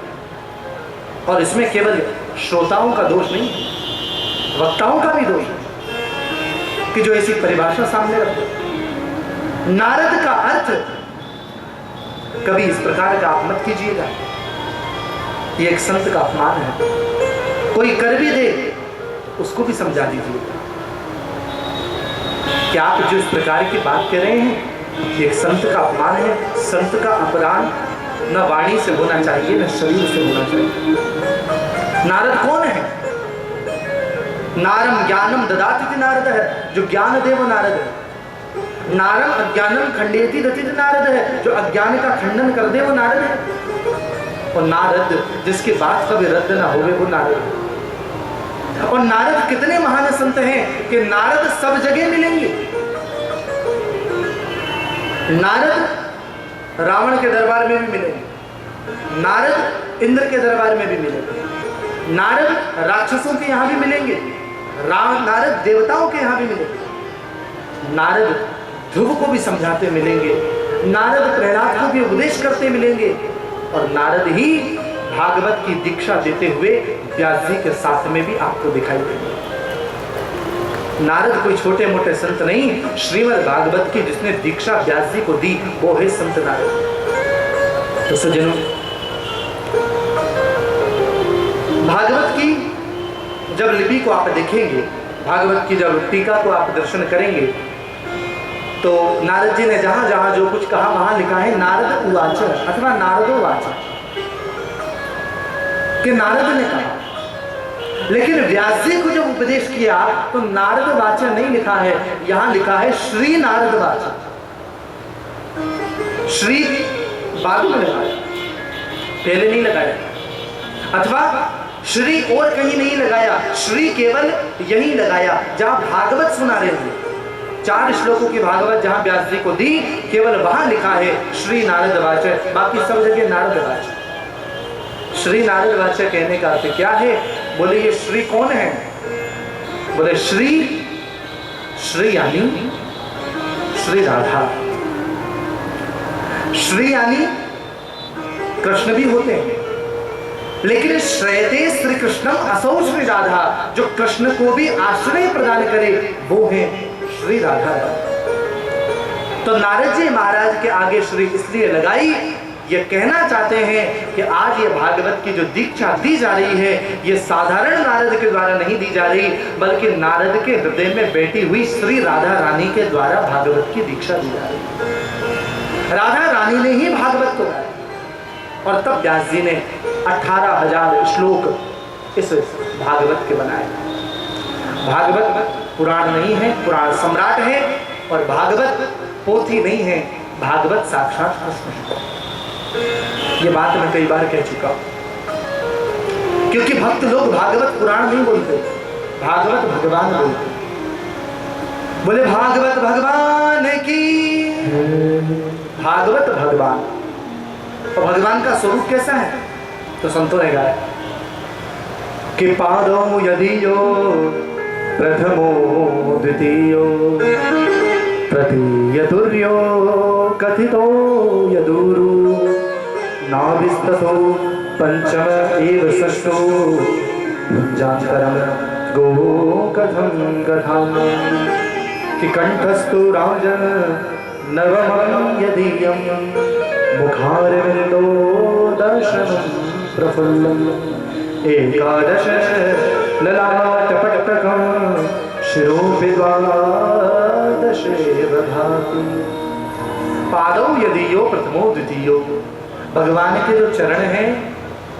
और इसमें केवल श्रोताओं का दोष नहीं, वक्ताओं का भी दोष है कि जो ऐसी परिभाषा सामने रखते। नारद का अर्थ कभी इस प्रकार का आप मत कीजिएगा, ये एक संत का अपमान है। कोई कर भी दे उसको भी समझा दीजिएगा कि आप जो इस प्रकार की बात कर रहे हैं ये एक संत का अपमान है। संत का अपराध न वाणी से होना चाहिए न शरीर से होना चाहिए। नारद कौन है? नारम ज्ञानम ददाति नारद है, जो ज्ञान दे वो नारद है। नारम अज्ञानम खंडेति दतित नारद है, जो अज्ञान का खंडन कर दे वो नारद है। और नारद जिसकी बात कभी रद्द ना होवे वो नारद है। और नारद कितने महान संत हैं कि नारद सब जगह मिलेंगे। नारद रावण के दरबार में भी मिलेंगे, नारद इंद्र के दरबार में भी मिलेंगे, नारद राक्षसों के यहाँ भी मिलेंगे, नारद देवताओं के यहाँ भी मिलेंगे, नारद ध्रुव को भी समझाते मिलेंगे, नारद प्रहलाद को भी उपदेश करते मिलेंगे, और नारद ही भागवत की दीक्षा देते हुए व्यास जी के साथ में भी आपको दिखाई देंगे। नारद कोई छोटे मोटे संत नहीं, श्रीमद् भागवत की जिसने दीक्षा व्यास जी को दी वो है संत नारद। तो सज्जनों, भागवत की जब लिपि को आप देखेंगे, भागवत की जब टीका को आप दर्शन करेंगे, तो नारद जी ने जहां जहां जो कुछ कहा वहां लिखा है नारद उवाच अथवा नारदो वाच, कि नारद ने कहा। लेकिन व्यास जी को जब उपदेश किया तो नारद वाच नहीं लिखा है, यहां लिखा है श्री नारद वाच। श्री बाद में लगाया, पहले नहीं लगाया, अथवा श्री और कहीं नहीं लगाया, श्री केवल यहीं लगाया जहां भागवत सुना रहे हैं। 4 श्लोकों की भागवत जहां व्यास जी को दी, केवल वहां लिखा है श्री नारद वाच, बाकी सब जगह नारद वाच। श्री नारद वाच कहने का अर्थ क्या है? बोले ये श्री कौन है? बोले श्री, श्री यानी श्री राधा। श्री यानी कृष्ण भी होते हैं, लेकिन श्रेयते श्री कृष्णम असौ श्री राधा, जो कृष्ण को भी आश्रय प्रदान करे वो है श्री राधा। तो नारद जी महाराज के आगे श्री इसलिए लगाई, ये कहना चाहते हैं कि आज ये भागवत की जो दीक्षा दी जा रही है ये साधारण नारद के द्वारा नहीं दी जा रही, बल्कि नारद के हृदय में बैठी हुई श्री राधा रानी के द्वारा भागवत की दीक्षा दी जा रही है। राधा रानी ने ही भागवत को गाया। और तब व्यास जी ने 18,000 श्लोक इस भागवत के बनाए। भागवत पुराण नहीं है, पुराण सम्राट है, और भागवत पोथी नहीं है, भागवत साक्षात कृष्ण है। ये बात मैं कई बार कह चुका हूं, क्योंकि भक्त लोग भागवत पुराण नहीं बोलते, भागवत भगवान बोलते। बोले भागवत भगवान की, भागवत भगवान। और भगवान का स्वरूप कैसा है? तो संतों ने गाया कि पादो यदि यो प्रथमो द्वितीयो तृतीयतुर्यो कथितो यदुरु नाभिस्ततो पंचम एव षष्ठो भुञ्जान्तरं गो कथं कथम् कि कंठस्तु राजन नवमं यदीयं मुखारविन्दो दर्शनं प्रफुल्लम् एकादश ललाटपट्टकं शिरोऽपि द्वादशेव भाति। पादौ यदीयो प्रथमो द्वितीयो, भगवान के जो चरण हैं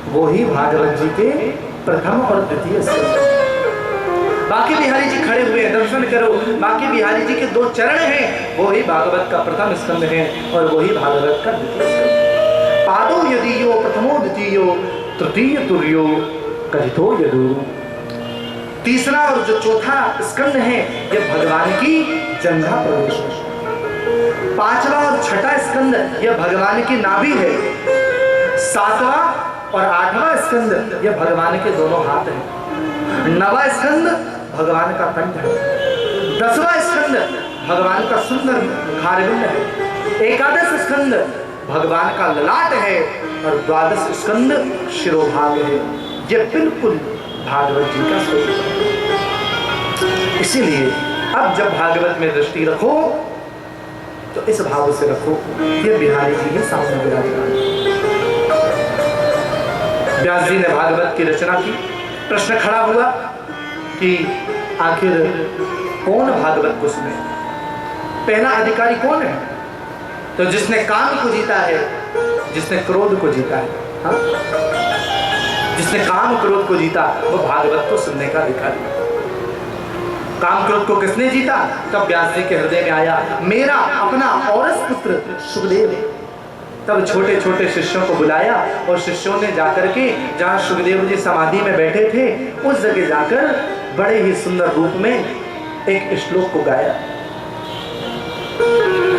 वो ही भागवत जी के प्रथम और द्वितीय स्कंद। बाकी बिहारी जी खड़े हुए हैं, दर्शन करो, बाकी बिहारी जी के 2 चरण हैं, वो ही भागवत का प्रथम स्कंद है और वही भागवत का द्वितीय स्कंद। पादौ यदीयो प्रथमो द्वितीयो तृतीय तुर्यो कथितो यदुरु। तीसरा और जो चौथा स्कंद है ये भगवान की जंघा प्रवेश है। 5वां और 6ठा स्कंद यह भगवान की नाभि है। 7वां और 8वां स्कंद यह भगवान के दोनों हाथ हैं। 9वां स्कंद भगवान का कंठ है। 10वां स्कंद भगवान का सुंदर मुखारविंद है। 11 स्कंद भगवान का ललाट है और 12 स्कंद शिरोभाग है। ये बिल्कुल भागवत जी का स्वरूप है। इसीलिए अब जब भागवत में दृष्टि रखो तो इस भाव से रखो, ये बिहारी जी के सामने विराजमान। व्यास जी ने भागवत की रचना की। प्रश्न खड़ा हुआ कि आखिर कौन भागवत को सुने, पहला अधिकारी कौन है? तो जिसने काम को जीता है, जिसने क्रोध को जीता है, हाँ? जिसने काम क्रोध को जीता वो भागवत को सुनने का अधिकारी। काम क्रोध को किसने जीता? तब व्यास जी के हृदय में आया मेरा अपना औरस पुत्र सुखदेव। तब छोटे छोटे शिष्यों को बुलाया और शिष्यों ने जाकर के जहाँ सुखदेव जी समाधि में बैठे थे उस जगह जाकर बड़े ही सुंदर रूप में एक श्लोक को गाया।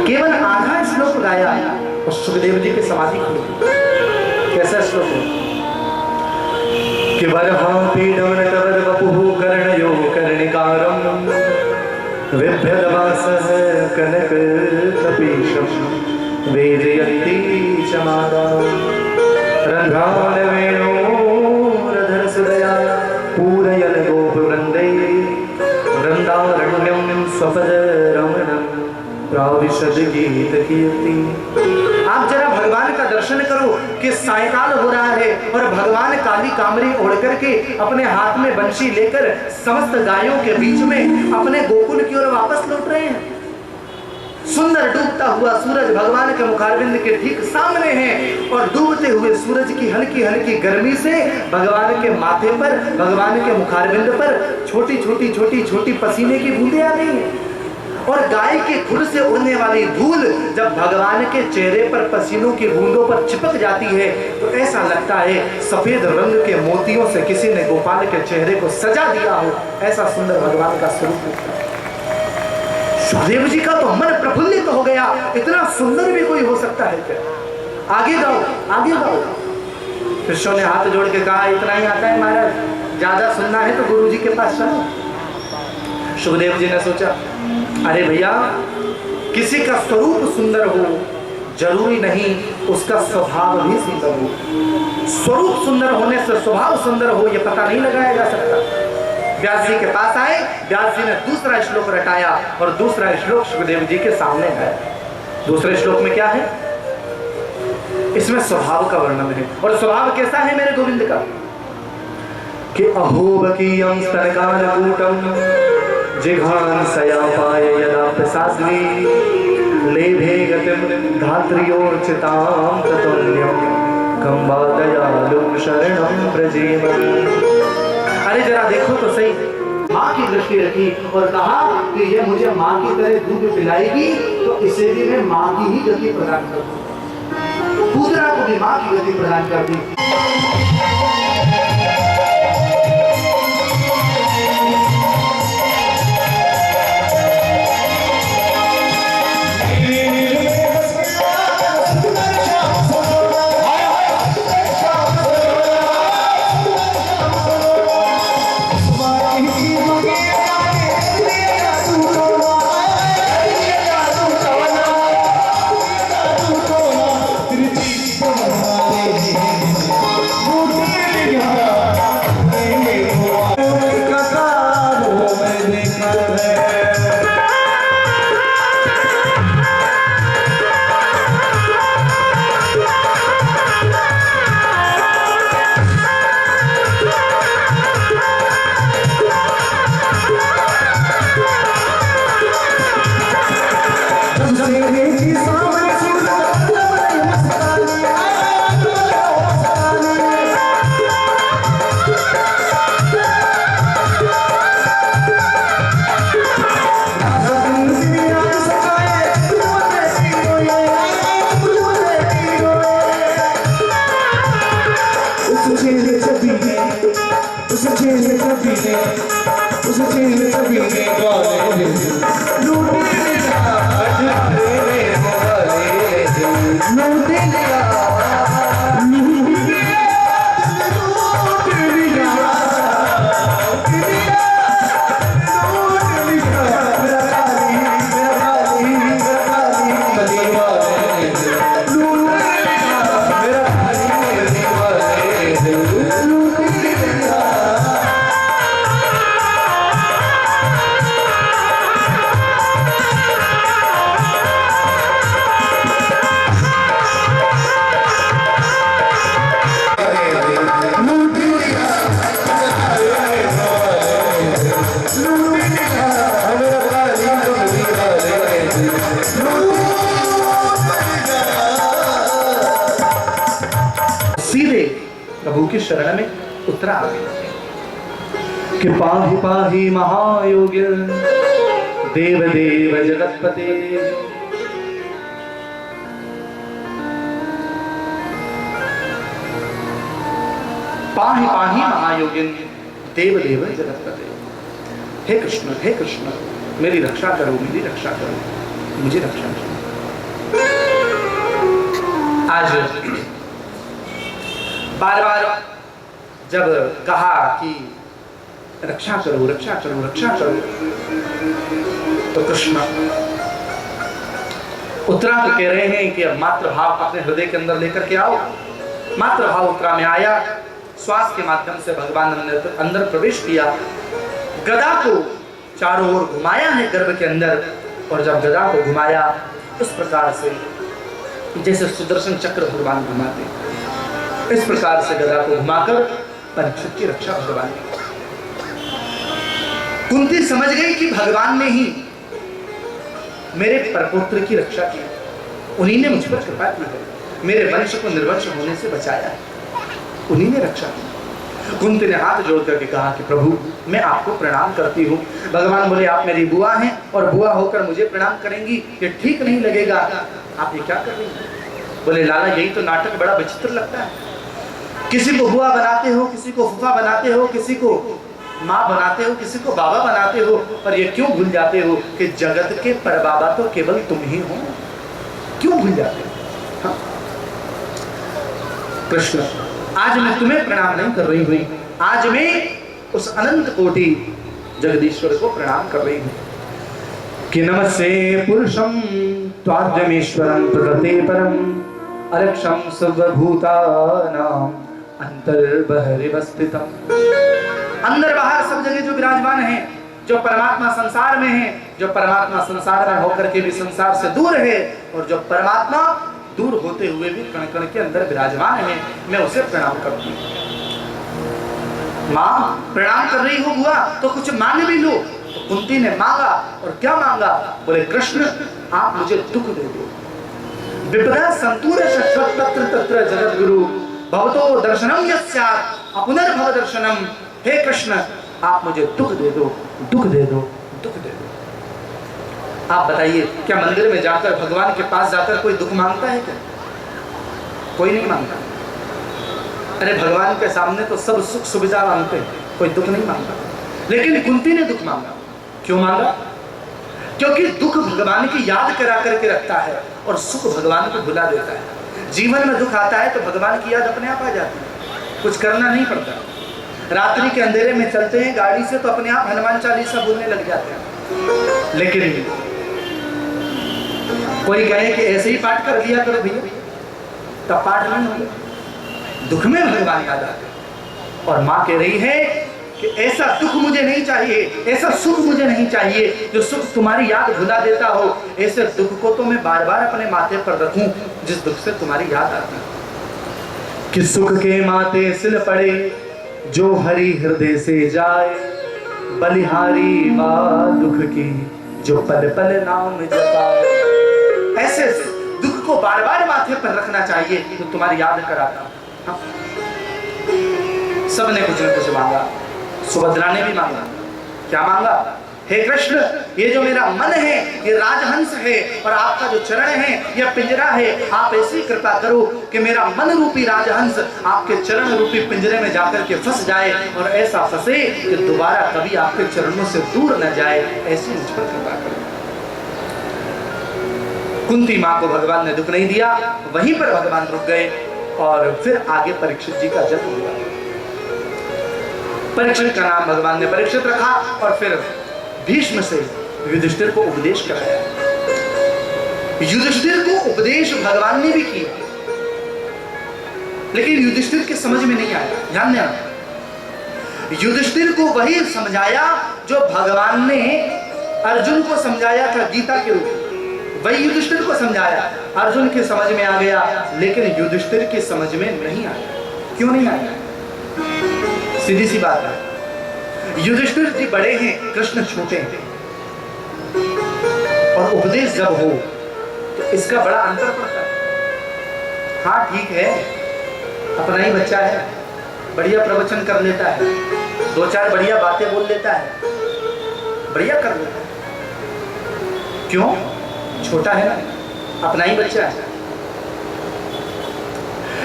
केवल आधा श्लोक गाया और सुखदेव जी की समाधि खुल गई। कैसा श्लोक है कि वरहापीडवनटवर वपुः कर्णयो कर्णिकारं विभ्रदवासः कनककपीशं वेदयन्ती च माता रन्ध्रान् वेणोरधरसुदया पूरयन् गोपवृन्दै वृन्दारण्यं स्वपदरमणं प्राविशद गीतकीर्ति। आप जरा भगवान का दर्शन करो कि सायकाल हो रहा है और भगवान काली कामरी ओढ़ करके अपने हाथ में बंशी लेकर समस्त गायों के बीच में अपने गोकुल की ओर वापस लौट रहे हैं। सुंदर डूबता हुआ सूरज भगवान के मुखारविंद के ठीक सामने है और डूबते हुए सूरज की हल्की हल्की गर्मी से भगवान के माथे पर, भगवान के मुखारविंद पर छोटी छोटी छोटी छोटी पसीने की बूंदें आ गई हैं। और गाय के खुर से उड़ने वाली धूल जब भगवान के चेहरे पर पसीनों की बूंदों पर चिपक जाती है तो ऐसा लगता है सफेद रंग के मोतियों से किसी ने गोपाल के चेहरे को सजा दिया हो। ऐसा सुंदर भगवान का स्वरूप है। सुखदेव जी का तो मन प्रफुल्लित हो गया, इतना सुंदर भी कोई हो सकता है क्या? आगे गाओ, आगे गाओ। शिष्यों ने हाथ जोड़ के कहा इतना ही आता है महाराज, ज्यादा सुनना है तो गुरु जी के पास चलो। सुखदेव जी ने सोचा, अरे भैया, किसी का स्वरूप सुंदर हो जरूरी नहीं उसका स्वभाव भी सुंदर हो। स्वरूप सुंदर होने से स्वभाव सुंदर हो यह पता नहीं लगाया जा सकता। व्यास जी के पास आए, व्यास जी ने दूसरा श्लोक रटाया और दूसरा श्लोक सुखदेव जी के सामने है। दूसरे श्लोक में क्या है? इसमें स्वभाव का वर्णन है। और स्वभाव कैसा है मेरे गोविंद का? कि अहोबकीयं स्तनकालकूटं जिघांसयापाय यदा प्रसाद्वी लेभे गतिं धात्र्योर्चितां ततुल्यं कं वा दयालुं शरणं व्रजेम। अरे जरा देखो तो सही, माँ की दृष्टि रखी और कहा कि ये मुझे माँ की तरह दूध पिलाएगी तो इसे भी मैं माँ की ही गति प्रदान करूँ। दूसरा को भी माँ की गति प्रदान कर दी। प्रभु की शरण में उतरा कि पाहि पाहि महायोग्य देव देव जगतपते। पाहि पाहि महायोगिन देव देव जगतपते। हे कृष्ण मेरी रक्षा करो, मेरी रक्षा करो, मुझे रक्षा करो। आज बार बार जब कहा कि रक्षा करो रक्षा करो रक्षा करो, तो कृष्ण उत्तरा तो कह रहे हैं कि अब मातृ भाव अपने हृदय के अंदर लेकर के आओ। मातृ भाव उत्तरा में आया, श्वास के माध्यम से भगवान ने अंदर प्रवेश किया, गदा को चारों ओर घुमाया है गर्भ के अंदर। और जब गदा को घुमाया इस प्रकार से जैसे सुदर्शन चक्र भगवान घुमाते, इस प्रकार से गदा को घुमाकर परीक्षित की रक्षा भगवान ने। कुंती समझ गई कि भगवान ने ही मेरे परपुत्र की रक्षा की, उन्हीं ने मुझ पर कृपा की है, मेरे वंश को निर्वंश होने से बचाया है, उन्हीं ने रक्षा की। कुंती ने हाथ जोड़ करके कहा कि प्रभु मैं आपको प्रणाम करती हूँ। भगवान बोले आप मेरी बुआ हैं और बुआ होकर मुझे प्रणाम करेंगी, ये ठीक नहीं लगेगा, आप ये क्या कर रही हैं? बोले लाला यही तो नाटक बड़ा विचित्र लगता है, किसी को बुआ बनाते हो, किसी को फूफा बनाते हो, किसी को माँ बनाते हो, किसी को बाबा बनाते हो, पर ये क्यों भूल जाते हो कि जगत के परबाबा तो केवल तुम ही हो? क्यों भूल जाते हो? हाँ? कृष्ण आज मैं तुम्हें प्रणाम नहीं कर रही हुई, आज मैं उस अनंत कोटि जगदीश्वर को प्रणाम कर रही हूँ कि नमस्ते पुरुषम त्वाद्यमीश्वरम प्रकृते परम अलक्षम सर्वभूतानां अंतर्बहिर्वस्थितम। अंदर बाहर सब जगह जो विराजमान है, जो परमात्मा संसार में है, जो परमात्मा संसार में होकर के भी संसार से दूर है, और जो परमात्मा दूर होते हुए भी कण कण के अंदर विराजमान है, मैं उसे प्रणाम करती हूँ। माँ प्रणाम कर रही हो बुआ तो कुछ मांग भी लो। तो कुंती ने मांगा, और क्या मांगा? बोले कृष्ण आप मुझे दुख दे दो। विपदा संतूर शश्वत तत्र तत्र जगत गुरु भवतो दर्शनम यस्यात् अपुनर्भव दर्शनम। हे कृष्ण आप मुझे दुख दे दो, दुख दे दो, दुख दे दो। आप बताइए, क्या मंदिर में जाकर भगवान के पास जाकर कोई दुख मांगता है क्या? कोई नहीं मांगता। अरे भगवान के सामने तो सब सुख सुविधा मांगते हैं, कोई दुख नहीं मांगता। लेकिन कुंती ने दुख मांगा। क्यों मांगा? क्योंकि दुख भगवान की याद करा करके रखता है और सुख भगवान को भुला देता है। जीवन में दुख आता है तो भगवान की याद अपने आप आ जाती है, कुछ करना नहीं पड़ता। रात्रि के अंधेरे में चलते हैं गाड़ी से तो अपने आप हनुमान चालीसा बोलने लग जाते हैं। लेकिन कोई कहे कि ऐसे ही पाठ कर लिया करो भैया, तब पाठ नहीं होगा। दुख में भगवान याद आते हैं। और माँ कह रही है कि ऐसा दुख मुझे नहीं चाहिए, ऐसा सुख मुझे नहीं चाहिए जो सुख तुम्हारी याद भुला देता हो। ऐसे दुख को तो मैं बार बार अपने माथे पर रखूं जिस दुख से तुम्हारी याद आती है। कि सुख के माथे सिल पड़े जो हरि हृदय से जाए, बलिहारी माँ दुख की जो पल पल नाम जपाए। ऐसे दुख को बार बार माथे पर रखना चाहिए तो तुम्हारी याद कराता। हाँ? सबने कुछ न कुछ मांगा। सुभद्रा ने भी मांगा। क्या मांगा? हे कृष्ण ये जो मेरा मन है ये राजहंस है, और आपका जो चरण है यह पिंजरा है। आप ऐसी कृपा करो कि मेरा मन रूपी राजहंस आपके चरण रूपी पिंजरे में जाकर के फंस जाए, और ऐसा फंसे कि दोबारा कभी आपके चरणों से दूर न जाए। ऐसी मुझ पर कृपा करो। कुंती माँ को भगवान ने दुख नहीं दिया, वहीं पर भगवान रुक गए। और फिर आगे परीक्षित जी का जन्म हुआ। परीक्षित का नाम भगवान ने परीक्षित रखा, और फिर भीष्म से युधिष्ठिर को उपदेश कराया। युधिष्ठिर को उपदेश भगवान ने भी किया, लेकिन युधिष्ठिर के समझ में नहीं आया। ध्यान देना, युधिष्ठिर को वही समझाया जो भगवान ने अर्जुन को समझाया था गीता के रूप में। वही युधिष्ठिर को समझाया, अर्जुन के समझ में आ गया, लेकिन युधिष्ठिर की समझ में नहीं आया। क्यों नहीं आया? सीधी सी बात है, युधिष्ठिर जी बड़े हैं, कृष्ण छोटे हैं। और उपदेश जब हो तो इसका बड़ा अंतर पड़ता है। हाँ ठीक है, अपना ही बच्चा है, बढ़िया प्रवचन कर लेता है, दो चार बढ़िया बातें बोल लेता है, बढ़िया कर लेता है। क्यों? छोटा है ना, अपना ही बच्चा है।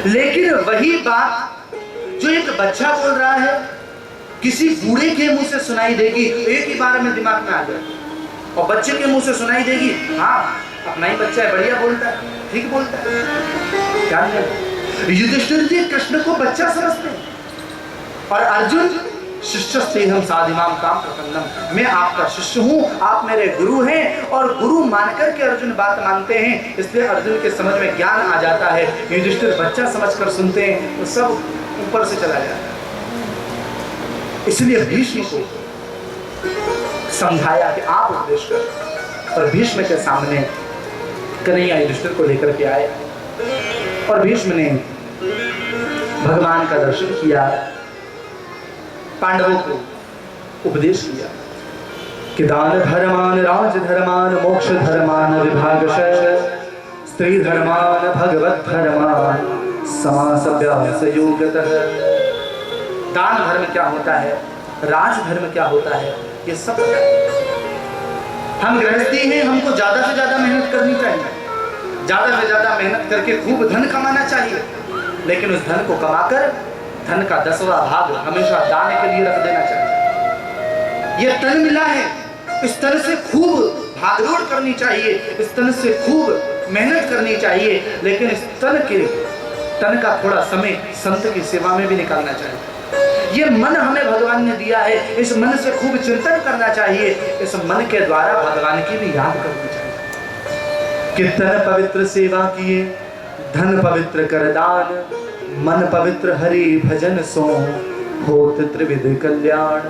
लेकिन वही बात जो एक बच्चा बोल रहा है किसी बूढ़े के मुंह से सुनाई देगी, एक ही बार में दिमाग में आ जाए। और बच्चे के मुंह से सुनाई देगी, हाँ अपना ही बच्चा है, बढ़िया बोलता है, ठीक बोलता है। ध्यान दें, युधिष्ठिर जी कृष्ण को बच्चा समझते हैं, और अर्जुन शिष्यस्ते हम साधिमाम काम प्रपन्नम, मैं आपका शिष्य हूँ, आप मेरे गुरु हैं। और गुरु मानकर के अर्जुन बात मानते हैं, इसलिए अर्जुन के समझ में ज्ञान आ जाता है। युधिष्ठिर बच्चा समझकर सुनते हैं तो सब ऊपर से चला जाता है। इसलिए भीष्म को समझाया कि आप उपदेश करें, और भीष्म के सामने कन्हैया युधिष्ठिर को लेकर के आए, और भीष्म ने भगवान का दर्शन किया, पांडवों को उपदेश किया कि दान धर्मान राज धर्मान मोक्ष धर्मान विभागशः स्त्री धर्मान भगवत धर्मान समासव्यास योगतः। दान धर्म क्या होता है, राज धर्म क्या होता है, ये सब पता है। हम गृहस्थी हैं, हमको ज्यादा से ज्यादा मेहनत करनी चाहिए, ज्यादा से ज्यादा मेहनत करके खूब धन कमाना चाहिए, लेकिन उस धन को कमाकर धन का 10वां भाग हमेशा दान के लिए रख देना चाहिए। ये तन मिला है, इस तन से खूब भागदौड़ करनी चाहिए, इस तन से खूब मेहनत करनी चाहिए, लेकिन इस तन का थोड़ा समय संत की सेवा में भी निकालना चाहिए। ये मन हमें भगवान ने दिया है, इस मन से खूब चिंतन करना चाहिए, इस मन के द्वारा भगवान की भी याद करनी चाहिए। कीर्तन पवित्र सेवा किए, धन पवित्र कर दान, मन पवित्र हरि भजन सो होत त्रिविध कल्याण।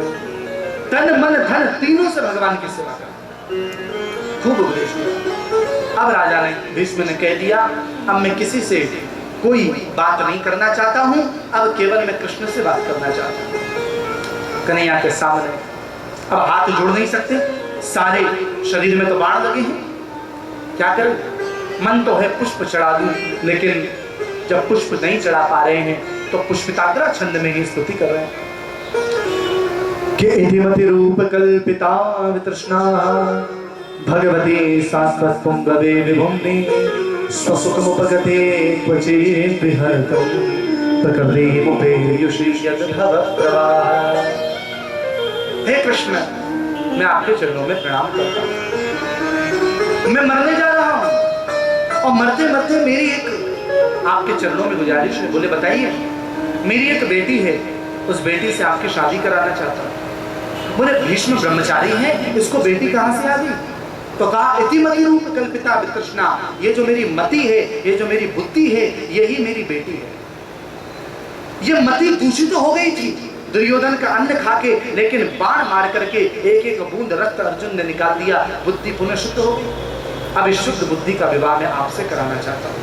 तन मन धन तीनों से भगवान की सेवा कर। खूब उपदेश दिया। अब राजा ने, भीष्म ने कह दिया, अब मैं किसी से कोई बात नहीं करना चाहता हूं, अब केवल मैं कृष्ण से बात करना चाहता हूं। कन्हैया के सामने अब हाथ जोड़ नहीं सकते, सारे शरीर में तो बाण लगे हैं, क्या करूं? मन तो है पुष्प चढ़ा दूं, लेकिन जब पुष्प नहीं चढ़ा पा रहे हैं तो पुष्पिताग्रा छंद में ही स्तुति कर रहे हैं कि इतिमति रूप कल्पिता वितृष्णा भगवती शाश्वत पुंगवे विभुम्नि स्वसुखमुपगते क्वचित् विहर्तुं प्रकृतिमुपेयुषि यद्भव प्रवाह। हे कृष्ण, मैं आपके चरणों में प्रणाम करता हूं। मैं मरने जा रहा हूं और मरते मरते मेरी एक आपके चरणों में गुजारिश है। बोले बताइए। मेरी एक बेटी है, उस बेटी से आपकी शादी कराना चाहता हूं। बोले भीष्म ब्रह्मचारी है, इसको बेटी कहां से आ गई? तो कहा इतिमति रूप कल्पिता वितृष्णा, ये जो मेरी मति है, ये जो मेरी बुद्धि है, यही मेरी बेटी है। ये मति दूषित तो हो गई थी दुर्योधन का अन्न खाके, लेकिन बाण मार करके एक एक बूंद रक्त अर्जुन ने निकाल दिया, बुद्धि पुनः शुद्ध हो गई। अब इस शुद्ध बुद्धि का विवाह मैं आपसे कराना चाहता हूं,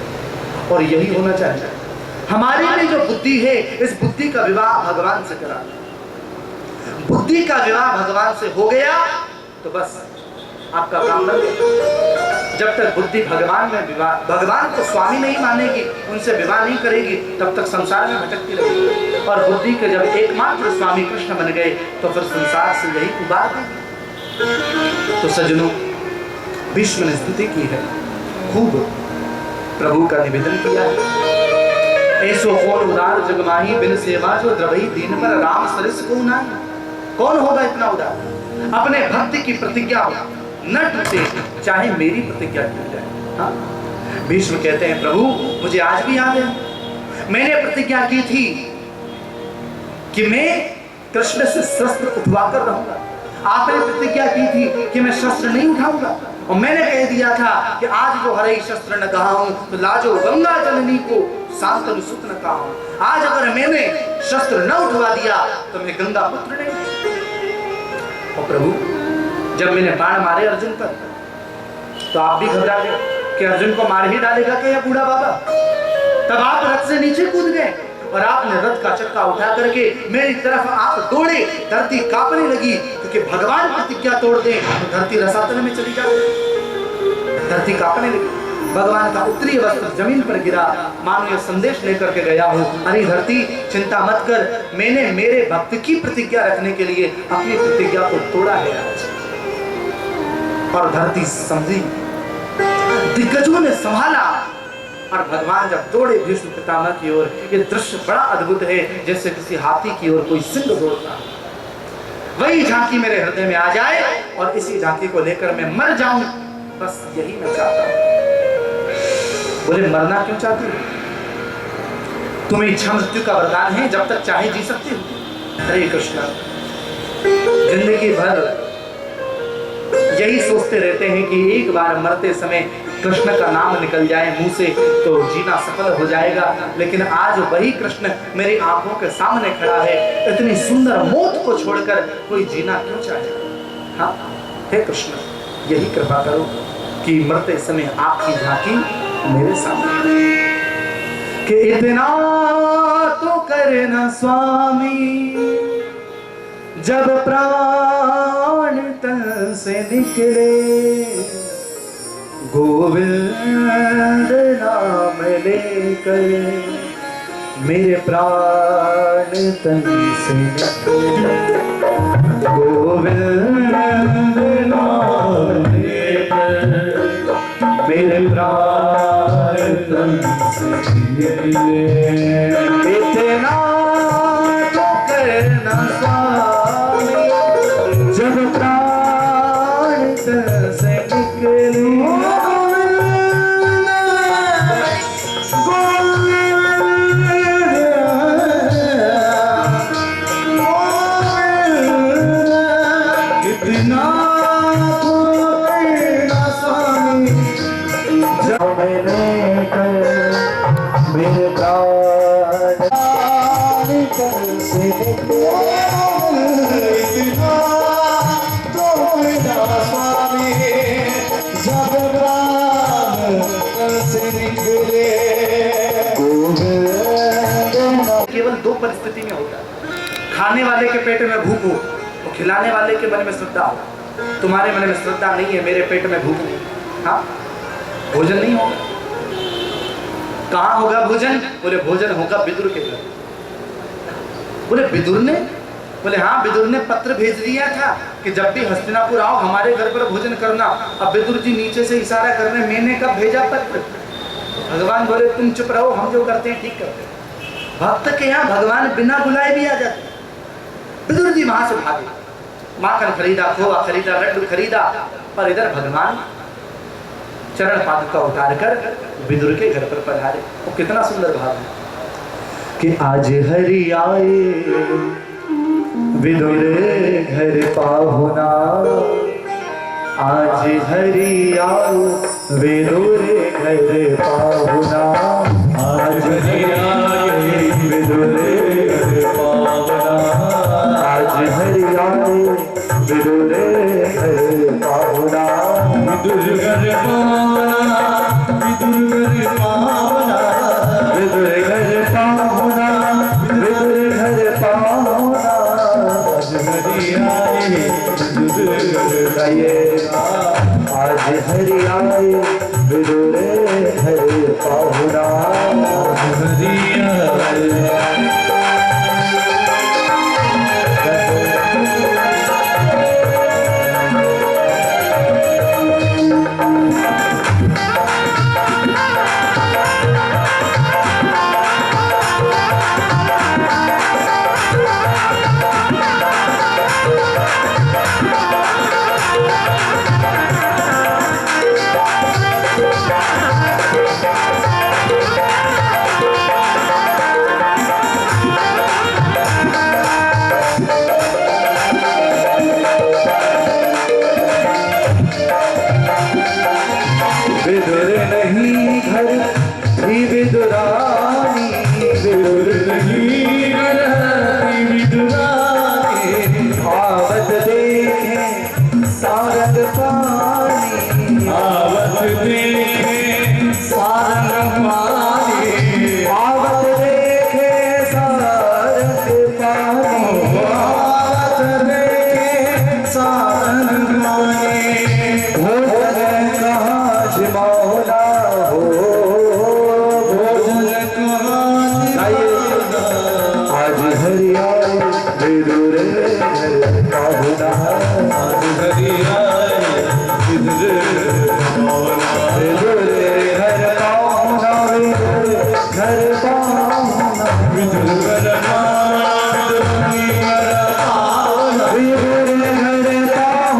और यही होना चाहिए। हमारी में जो बुद्धि है, इस बुद्धि का विवाह भगवान से करा। बुद्धि का विवाह भगवान से हो गया तो बस आपका काम बन गया। जब तक बुद्धि भगवान में विवाह, भगवान को स्वामी नहीं मानेगी, उनसे विवाह नहीं करेगी, तब तक संसार में भटकती रहेगी। और बुद्धि के जब एकमात्र स्वामी कृष्ण बन गए तो फिर संसार से यही उबार देगी। तो सज्जनों, भीष्म ने स्तुति की है, खूब प्रभु का निवेदन किया है। ऐसो कौन उदार जगमाही बिन सेवा जो द्रवही दीन पर राम सरिस को नाई। कौन होगा इतना उदार? अपने भक्ति की प्रतिज्ञा न टूटे, चाहे मेरी प्रतिज्ञा टूट जाए। हाँ? भीष्म कहते हैं प्रभु मुझे आज भी याद है, मैंने प्रतिज्ञा की थी कि मैं कृष्ण से शस्त्र उठवा कर रहूंगा। आपने प्रतिज्ञा की थी कि मैं शस्त्र नहीं उठाऊंगा, और मैंने कह दिया था कि आज जो हरे शस्त्र न कहा हूं तो लाजो गंगा जननी को शांतनु सुत न कहा हूं। आज अगर मैंने शस्त्र न उठवा दिया तो मैं गंगा पुत्र नहीं। और प्रभु जब मैंने बाण मारे अर्जुन पर तो आप भी घबरा गए कि अर्जुन को मार ही डालेगा क्या बूढ़ा बाबा। तब आप रथ से नीचे कूद गए और आपने रथ का चक्का उठा करके मेरी तरफ आप दौड़े। धरती कांपने लगी, क्योंकि भगवान प्रतिज्ञा तोड़ दे तो धरती रसातल में चली जाती। धरती कांपने लगी, भगवान का उत्तरीय वस्त्र जमीन पर गिरा, मानो ये संदेश लेकर के गया हूं, अरे धरती चिंता मत कर, मैंने मेरे भक्त की प्रतिज्ञा रखने के लिए अपनी प्रतिज्ञा को तोड़ा है आज। और धरती समझी, दिग्गजों ने संभाला, और भगवान जब दौड़े भीष्म पितामह की ओर, ये दृश्य बड़ा अद्भुत है, जैसे किसी हाथी की ओर कोई सिंह दौड़ता। वही झांकी मेरे हृदय में आ जाए और इसी झांकी को लेकर मैं मर जाऊं, बस यही मैं चाहता हूं। बोले मरना क्यों चाहती हो? तुम्हें इच्छा मृत्यु का वरदान है, जब तक चाहे जी सकती हो। हरे कृष्ण, जिंदगी भर यही सोचते रहते हैं कि एक बार मरते समय कृष्ण का नाम निकल जाए मुंह से तो जीना सफल हो जाएगा, लेकिन आज वही कृष्ण मेरी आंखों के सामने खड़ा है। इतनी सुंदर मौत को छोड़कर कोई जीना क्यों चाहेगा? हाँ हे कृष्ण, यही कृपा करो कि मरते समय आपकी झांकी मेरे सामने, कि इतना तो करना स्वामी जब प्राण तन से निकले, गोविंद नाम लेकर मेरे प्राण तन से निकले, गोविंद नाम लेकर मेरे प्राण तन से निकले। इतना तो करना स्वामी जब प्राण तन से निकले, कोई ना स्वामी जब मैंने कर मेरे प्राण निकल से इतना कोई ना स्वामी जब प्राण से निकले केवल दो परिस्थिति में होता है, खाने वाले के पेट में भूख हो तो खिलाने वाले के मन में श्रद्धा हो। तुम्हारे मन में श्रद्धा नहीं है, मेरे पेट में भूख नहीं, हाँ भोजन नहीं होगा। कहाँ होगा भोजन? बोले भोजन होगा विदुर के घर। बोले विदुर ने? बोले हाँ, विदुर ने पत्र भेज दिया था कि जब भी हस्तिनापुर आओ हमारे घर पर भोजन करना। अब विदुर जी नीचे से इशारा कर रहे, मैंने कब भेजा पत्र? भगवान बोले तुम चुप रहो, हम जो करते हैं ठीक करते हैं। भक्त के यहाँ भगवान बिना बुलाए भी आ जाते। विदुर जी वहां से भागे, माखन खरीदा, खोआ खरीदा, लड्डू खरीदा, पर इधर भगवान चरण पादुका उतार कर विदुर के घर पर पधारे। वो कितना सुंदर भाव है कि आज हरि आए विदुर घर पाहुना, आज हरि आओ विदुर घर पाहुना, आज हरि आए विदुर घर पाहुना, आज हरि आए विदुर घर पाहुना, विदुर घर पाहुना, विदुर घर पाहुना, विदुर घर पाहुना, विदुर घर पाहुना, आज हरि आए विदुर घर आएगा, आज हरि आए विदुर घर पाहुना, आज हरि आए। विदुर नहीं घर थी विदुरानी, विदुर नहीं घर थी विदुरानी, आवत देखे सारंग पानी, आवत देखे सारंग पानी, आवत देखे सारंग पानी, आवत देखे सारंग पानी, भोजन काज मौला हो, भोजन काज आज हरि आए विदुर घर पाहुना, आज हरि आए विदुर पाहुना, विदुर घर पाहुना, विदुर घर पाहुना, विदुर घर पाहुना, विदुर घर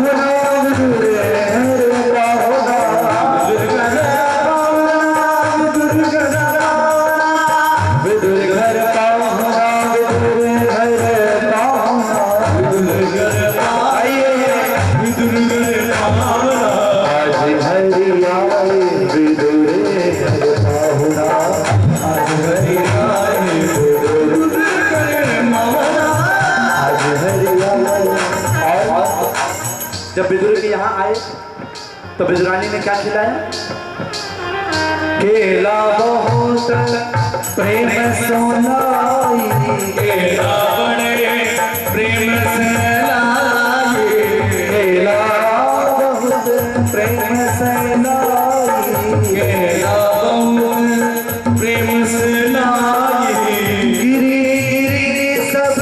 पाहुना, विदुर घर पाहुना, विदुर घर पाहुना, विदुर घर पाहुना, विदुर घर आइए विदुर घर पाहुना, आज हरि आए विदुर घर पाहुना, आज हरि आए विदुर घर पाहुना, आज हरि आए। और जब विदुर के यहाँ आए तो विदुरानी ने क्या खिलाया? केला बहुत प्रेम सोनाई, केला बड़े प्रेम से लाई, केला बहुत प्रेम से लाई, केला बहुत प्रेम से लाई, गिरी गिरी सब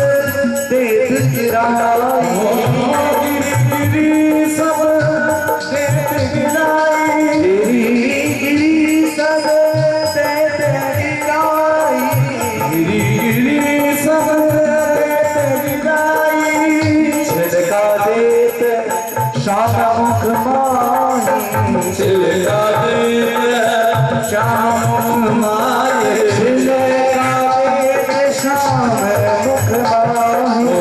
देख गिराई, गिरी गिरी सब देख गिराई, गिरी गिरी सब देख गिराई, गिरी गिरी सब देख गिराई, छिड़का देत श्याम मुख माही, छिड़का देत श्याम मुख माही, छिड़का देत श्याम मुख माही,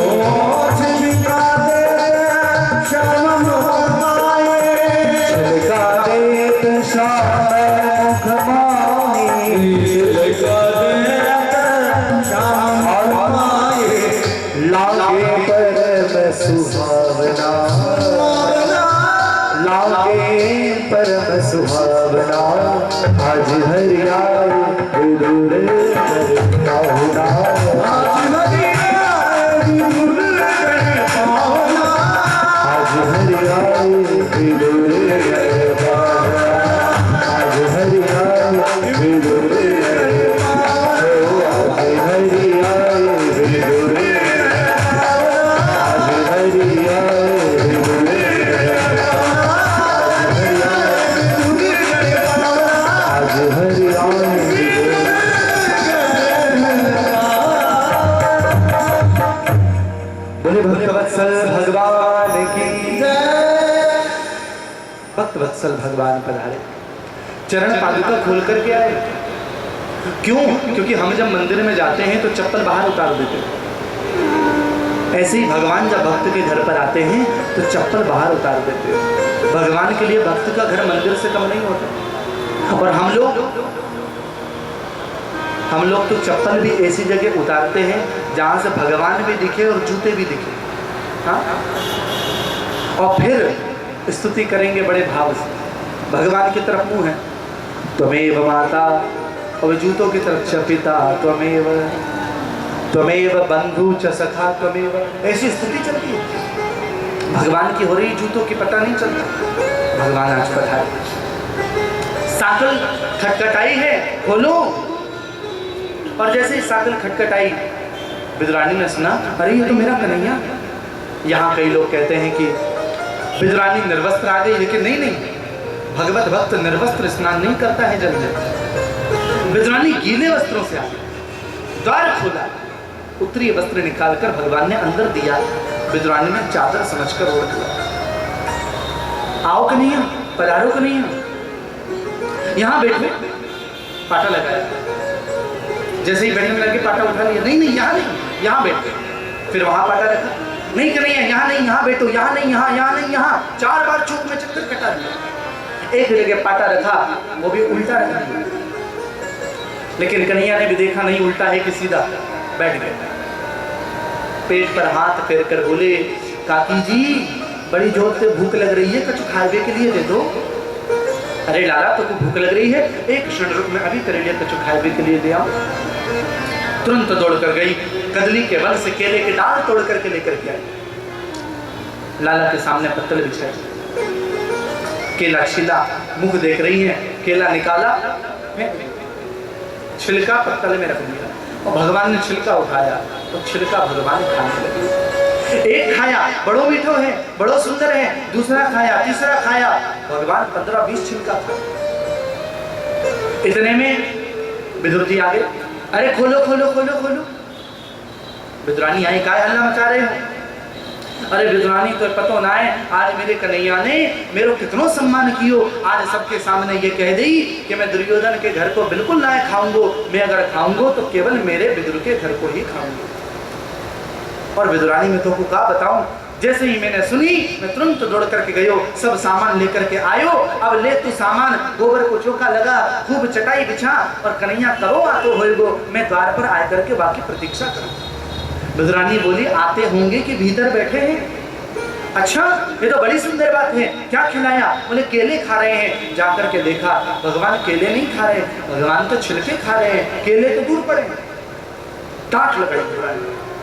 छिड़का देत श्याम मुख लागे परम सुहावना आज हरियाय विदुर पाहुना आज हरियाय विदुर पाहुना आज हरियाय विदुर पाहुना आज हरियाय विदुर आज हरियाय विदुर आज हरियाय बोले भक्तवत्सल भगवान की जय। भक्तवत्सल भगवान पधारे, चरण पादुका खोल करके आए। क्यों? क्योंकि हम जब मंदिर में जाते हैं तो चप्पल बाहर उतार देते हैं। ऐसे ही भगवान जब भक्त के घर पर आते हैं तो चप्पल बाहर उतार देते हैं। भगवान के लिए भक्त का घर मंदिर से कम नहीं होता। और हम लोग तो चप्पल भी ऐसी जगह उतारते हैं जहाँ से भगवान भी दिखे और जूते भी दिखे। हाँ, और फिर स्तुति करेंगे बड़े भाव से। भगवान की तरफ मुंह है, त्वमेव माता, और जूतों की तरफ च पिता त्वमेव, त्वमेव बंधु च सखा त्वमेव। ऐसी स्तुति चलती है। भगवान की हो रही, जूतों की पता नहीं चलता। भगवान आज पधारे, साकल खटखटाई है, खोलो। और जैसे ही साकल खटखटाई, विदुरानी ने सुना, अरे ये तो मेरा कन्हैया। यहाँ कई लोग कहते हैं कि विदुरानी निर्वस्त्र आ गई, लेकिन नहीं, भगवत भक्त निर्वस्त्र स्नान नहीं करता है जल में। विदुरानी गीले वस्त्रों से आ गई, द्वार खोला, उत्तरी वस्त्र निकालकर भगवान ने अंदर दिया। विदुरानी ने चादर समझकर ओढ़ लिया। आओ कन्हैया, पधारो कन्हैया, यहाँ बैठो। पाटा लगाया, जैसे ही बैठने लगे पाटा उठा लिया। नहीं यहाँ नहीं, यहाँ बैठो। फिर वहां पाटा रखा, नहीं कन्हैया यहाँ नहीं, यहाँ बैठो, यहाँ नहीं, यहाँ नहीं, यहाँ। 4 बार चौक में चक्कर कटा दिया। एक जगह पाटा रखा, वो भी उल्टा रखा दिया। लेकिन कन्हैया ने भी देखा नहीं उल्टा है कि सीधा, बैठ गए। पेट पर हाथ फेर कर बोले, काकी जी बड़ी जोर से भूख लग रही है, कुछ खाने के लिए दे दो। अरे लाला तो भूख लग रही है, एक क्षण रुक, मैं अभी करेलिया कछु खाने के लिए दे आओ। तुरंत दौड़ कर गई, कदली के बल से केले के डाल तोड़ करके लेकर के आई। लाला के सामने पत्तल बिछाई, केला छिला, मुख देख रही है, केला निकाला, छिलका पत्तल में रख दिया। और भगवान ने छिलका उठाया तो छिलका भगवान खाने लगे। एक खाया, बड़ो मीठो है, बड़ो सुंदर है। दूसरा खाया, तीसरा खाया, भगवान 15-20 छिलका खा। इतने में विदुर जी आ गए। अरे खोलो खोलो खोलो खोलो। विदुरानी आई, काय हल्ला मचा रहे हो? अरे विदुरानी तो पतो ना है, आज मेरे कन्हैया ने मेरो कितनो सम्मान कियो। आज सबके सामने ये कह दी कि मैं दुर्योधन के घर को बिल्कुल ना खाऊंगो। मैं अगर खाऊंगो तो केवल मेरे विदुर के घर को ही खाऊंगो। और विदुरानी में तो क्या बताऊं, जैसे ही मैंने सुनी मैं तुरंत दौड़ करके गयो, सब सामान लेकर के आयो। अब ले तू सामान, गोबर को चौका लगा, खूब चटाई बिछा, और कन्हैया करो आतो होएगो, मैं द्वार पर आए करके बाकी प्रतीक्षा करूं। विदुरानी बोली, आते होंगे कि भीतर बैठे हैं? अच्छा, ये तो बड़ी सुंदर बात है, क्या खिलाया? बोले केले खा रहे हैं। जाकर के देखा, भगवान केले नहीं खा रहे, भगवान तो छिलके खा रहे हैं, केले तो दूर पड़े। डांट लगाई,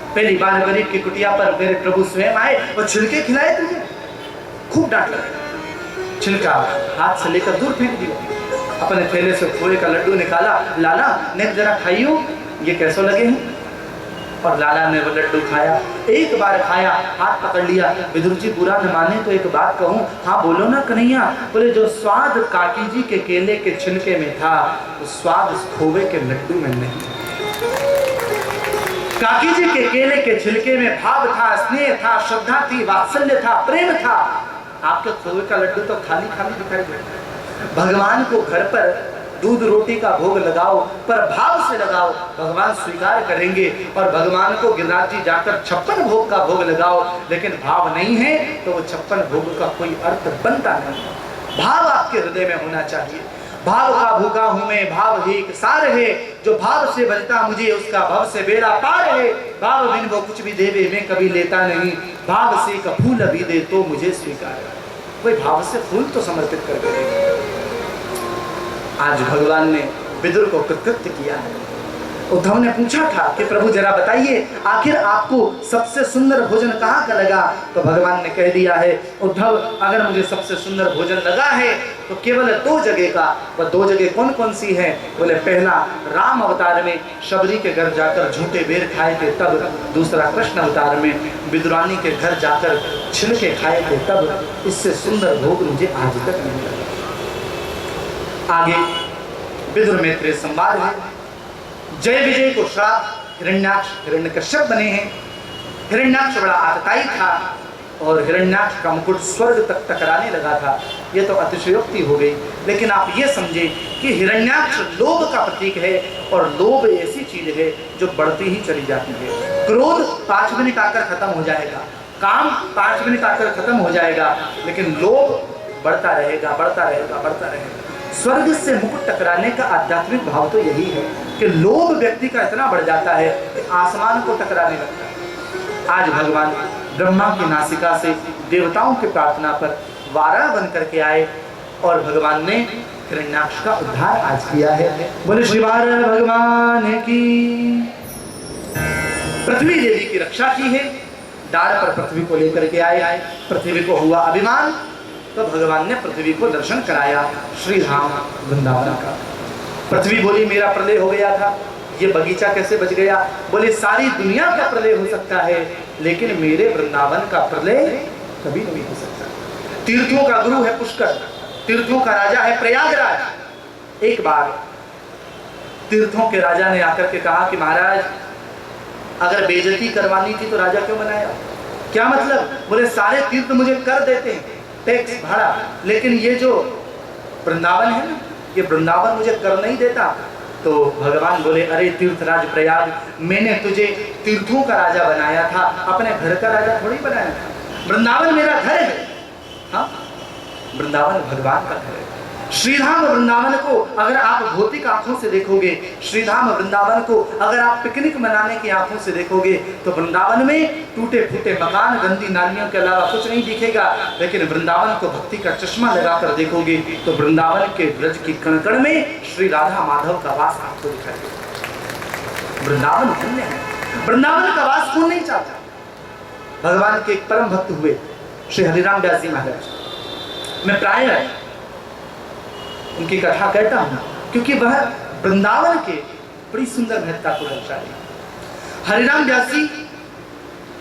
पहली बार गरीब की कुटिया पर मेरे प्रभु स्वयं आए और छिलके खिलाए तुझे? खूब डांट लगाई। छिलका हाथ से लेकर दूर फेंक दिया। अपने थैले से खोए का लड्डू निकाला, लाला ने जरा खाइयो, ये कैसे लगे हैं? और लाला ने वो लड्डू खाया। एक बार खाया, हाथ पकड़ लिया। विदुर जी बुरा न माने तो एक बात कहूं। हाँ बोलो ना कन्हैया। बोले, जो स्वाद काकी जी के केले के छिलके में था, वो स्वाद खोवे के लड्डू में नहीं। काकी जी के केले के छिलके में भाव था, स्नेह था, श्रद्धा थी, वात्सल्य था, प्रेम था। आपके खोवे का लड्डू तो खाली खाली दिखाई देता। भगवान को घर पर दूध रोटी का भोग लगाओ, पर भाव से लगाओ, भगवान स्वीकार करेंगे। और भगवान को गिरिराज जी जाकर 56 भोग का भोग लगाओ, लेकिन भाव नहीं है तो वो 56 भोग का कोई अर्थ बनता नहीं। भाव आपके हृदय में होना चाहिए। भाव का भूखा हूं मैं, भाव ही एक सार है, जो भाव से बजता मुझे उसका भव से बेड़ा पार है। भाव बिन वो कुछ भी देवे मैं कभी लेता नहीं, भाव से एक फूल भी दे तो मुझे स्वीकार। कोई भाव से फूल तो समर्पित करके देखे। आज भगवान ने विदुर को कृतकृत्य किया है। उद्धव ने पूछा था कि प्रभु जरा बताइए, आखिर आपको सबसे सुंदर भोजन कहाँ का लगा? तो भगवान ने कह दिया है, उद्धव अगर मुझे सबसे सुंदर भोजन लगा है तो केवल 2 जगह का। वह 2 जगह कौन कौन सी है? बोले पहला राम अवतार में शबरी के घर जाकर झूठे बेर खाए थे तब, दूसरा कृष्ण अवतार में विदुरानी के घर जाकर छिलके खाए थे तब। इससे सुंदर भोग मुझे आज तक नहीं लगा। आगे विदुर मैत्रेय संवाद है। जय विजय को श्राप, हिरण्याक्ष हिरण्यकश्यप बने हैं। हिरण्याक्ष बड़ा आतताई था और हिरण्याक्ष का मुकुट स्वर्ग तक टकराने लगा था। यह तो अतिशयोक्ति हो गई, लेकिन आप ये समझे कि हिरण्याक्ष लोभ का प्रतीक है और लोभ ऐसी चीज है जो बढ़ती ही चली जाती है। क्रोध 5 मिनट आकर खत्म हो जाएगा, काम 5 मिनट आकर खत्म हो जाएगा, लेकिन लोभ बढ़ता रहेगा, बढ़ता रहेगा, बढ़ता रहेगा। स्वर्ग से मुकुट टकराने का आध्यात्मिक भाव तो यही है कि लोभ व्यक्ति का इतना बढ़ जाता है कि आसमान को टकराने लगता है। आज भगवान ब्रह्मा की नासिका से देवताओं की प्रार्थना पर वारा बन करके आए और भगवान ने हिरण्याक्ष का उद्धार आज किया है। बोले श्री वारा भगवान की। पृथ्वी देवी की रक्षा की है, डाल पर पृथ्वी को लेकर के आए। पृथ्वी को हुआ अभिमान तो भगवान ने पृथ्वी को दर्शन कराया श्री राम वृंदावन का। पृथ्वी बोली मेरा प्रलय हो गया था, ये बगीचा कैसे बच गया? बोले सारी दुनिया का प्रलय हो सकता है लेकिन मेरे वृंदावन का प्रलय कभी नहीं हो सकता। तीर्थों का गुरु है पुष्कर, तीर्थों का राजा है प्रयागराज। एक बार तीर्थों के राजा ने आकर के कहा कि महाराज अगर बेइज्जती करवानी थी तो राजा क्यों बनाया? क्या मतलब? बोले सारे तीर्थ मुझे कर देते हैं, टैक्स भाड़ा, लेकिन ये जो वृंदावन है ना, ये वृंदावन मुझे कर नहीं देता। तो भगवान बोले अरे तीर्थराज प्रयाग, मैंने तुझे तीर्थों का राजा बनाया था, अपने घर का राजा थोड़ी बनाया था। वृंदावन मेरा घर है। हाँ, वृंदावन भगवान का घर है। श्रीधाम वृंदावन को अगर आप भौतिक आंखों से देखोगे, श्रीधाम वृंदावन को अगर आप पिकनिक मनाने की आंखों से देखोगे तो वृंदावन में टूटे फूटे मकान, गंदी नालियों के अलावा कुछ नहीं दिखेगा। लेकिन वृंदावन को भक्ति का चश्मा लगाकर देखोगे तो वृंदावन के ब्रज की कण-कण में श्री राधा माधव का वास आपको दिखाई देगा। वृंदावन धन्य है। वृंदावन का वास कौन नहीं चाहता? भगवान के एक परम भक्त हुए श्री हरिराम व्यास जी महाराज। मैं प्राय उनकी कथा कहता हूं क्योंकि वह वृंदावन के बड़ी सुंदर महत्ता को दर्शाते हैं। हरिराम व्यास जी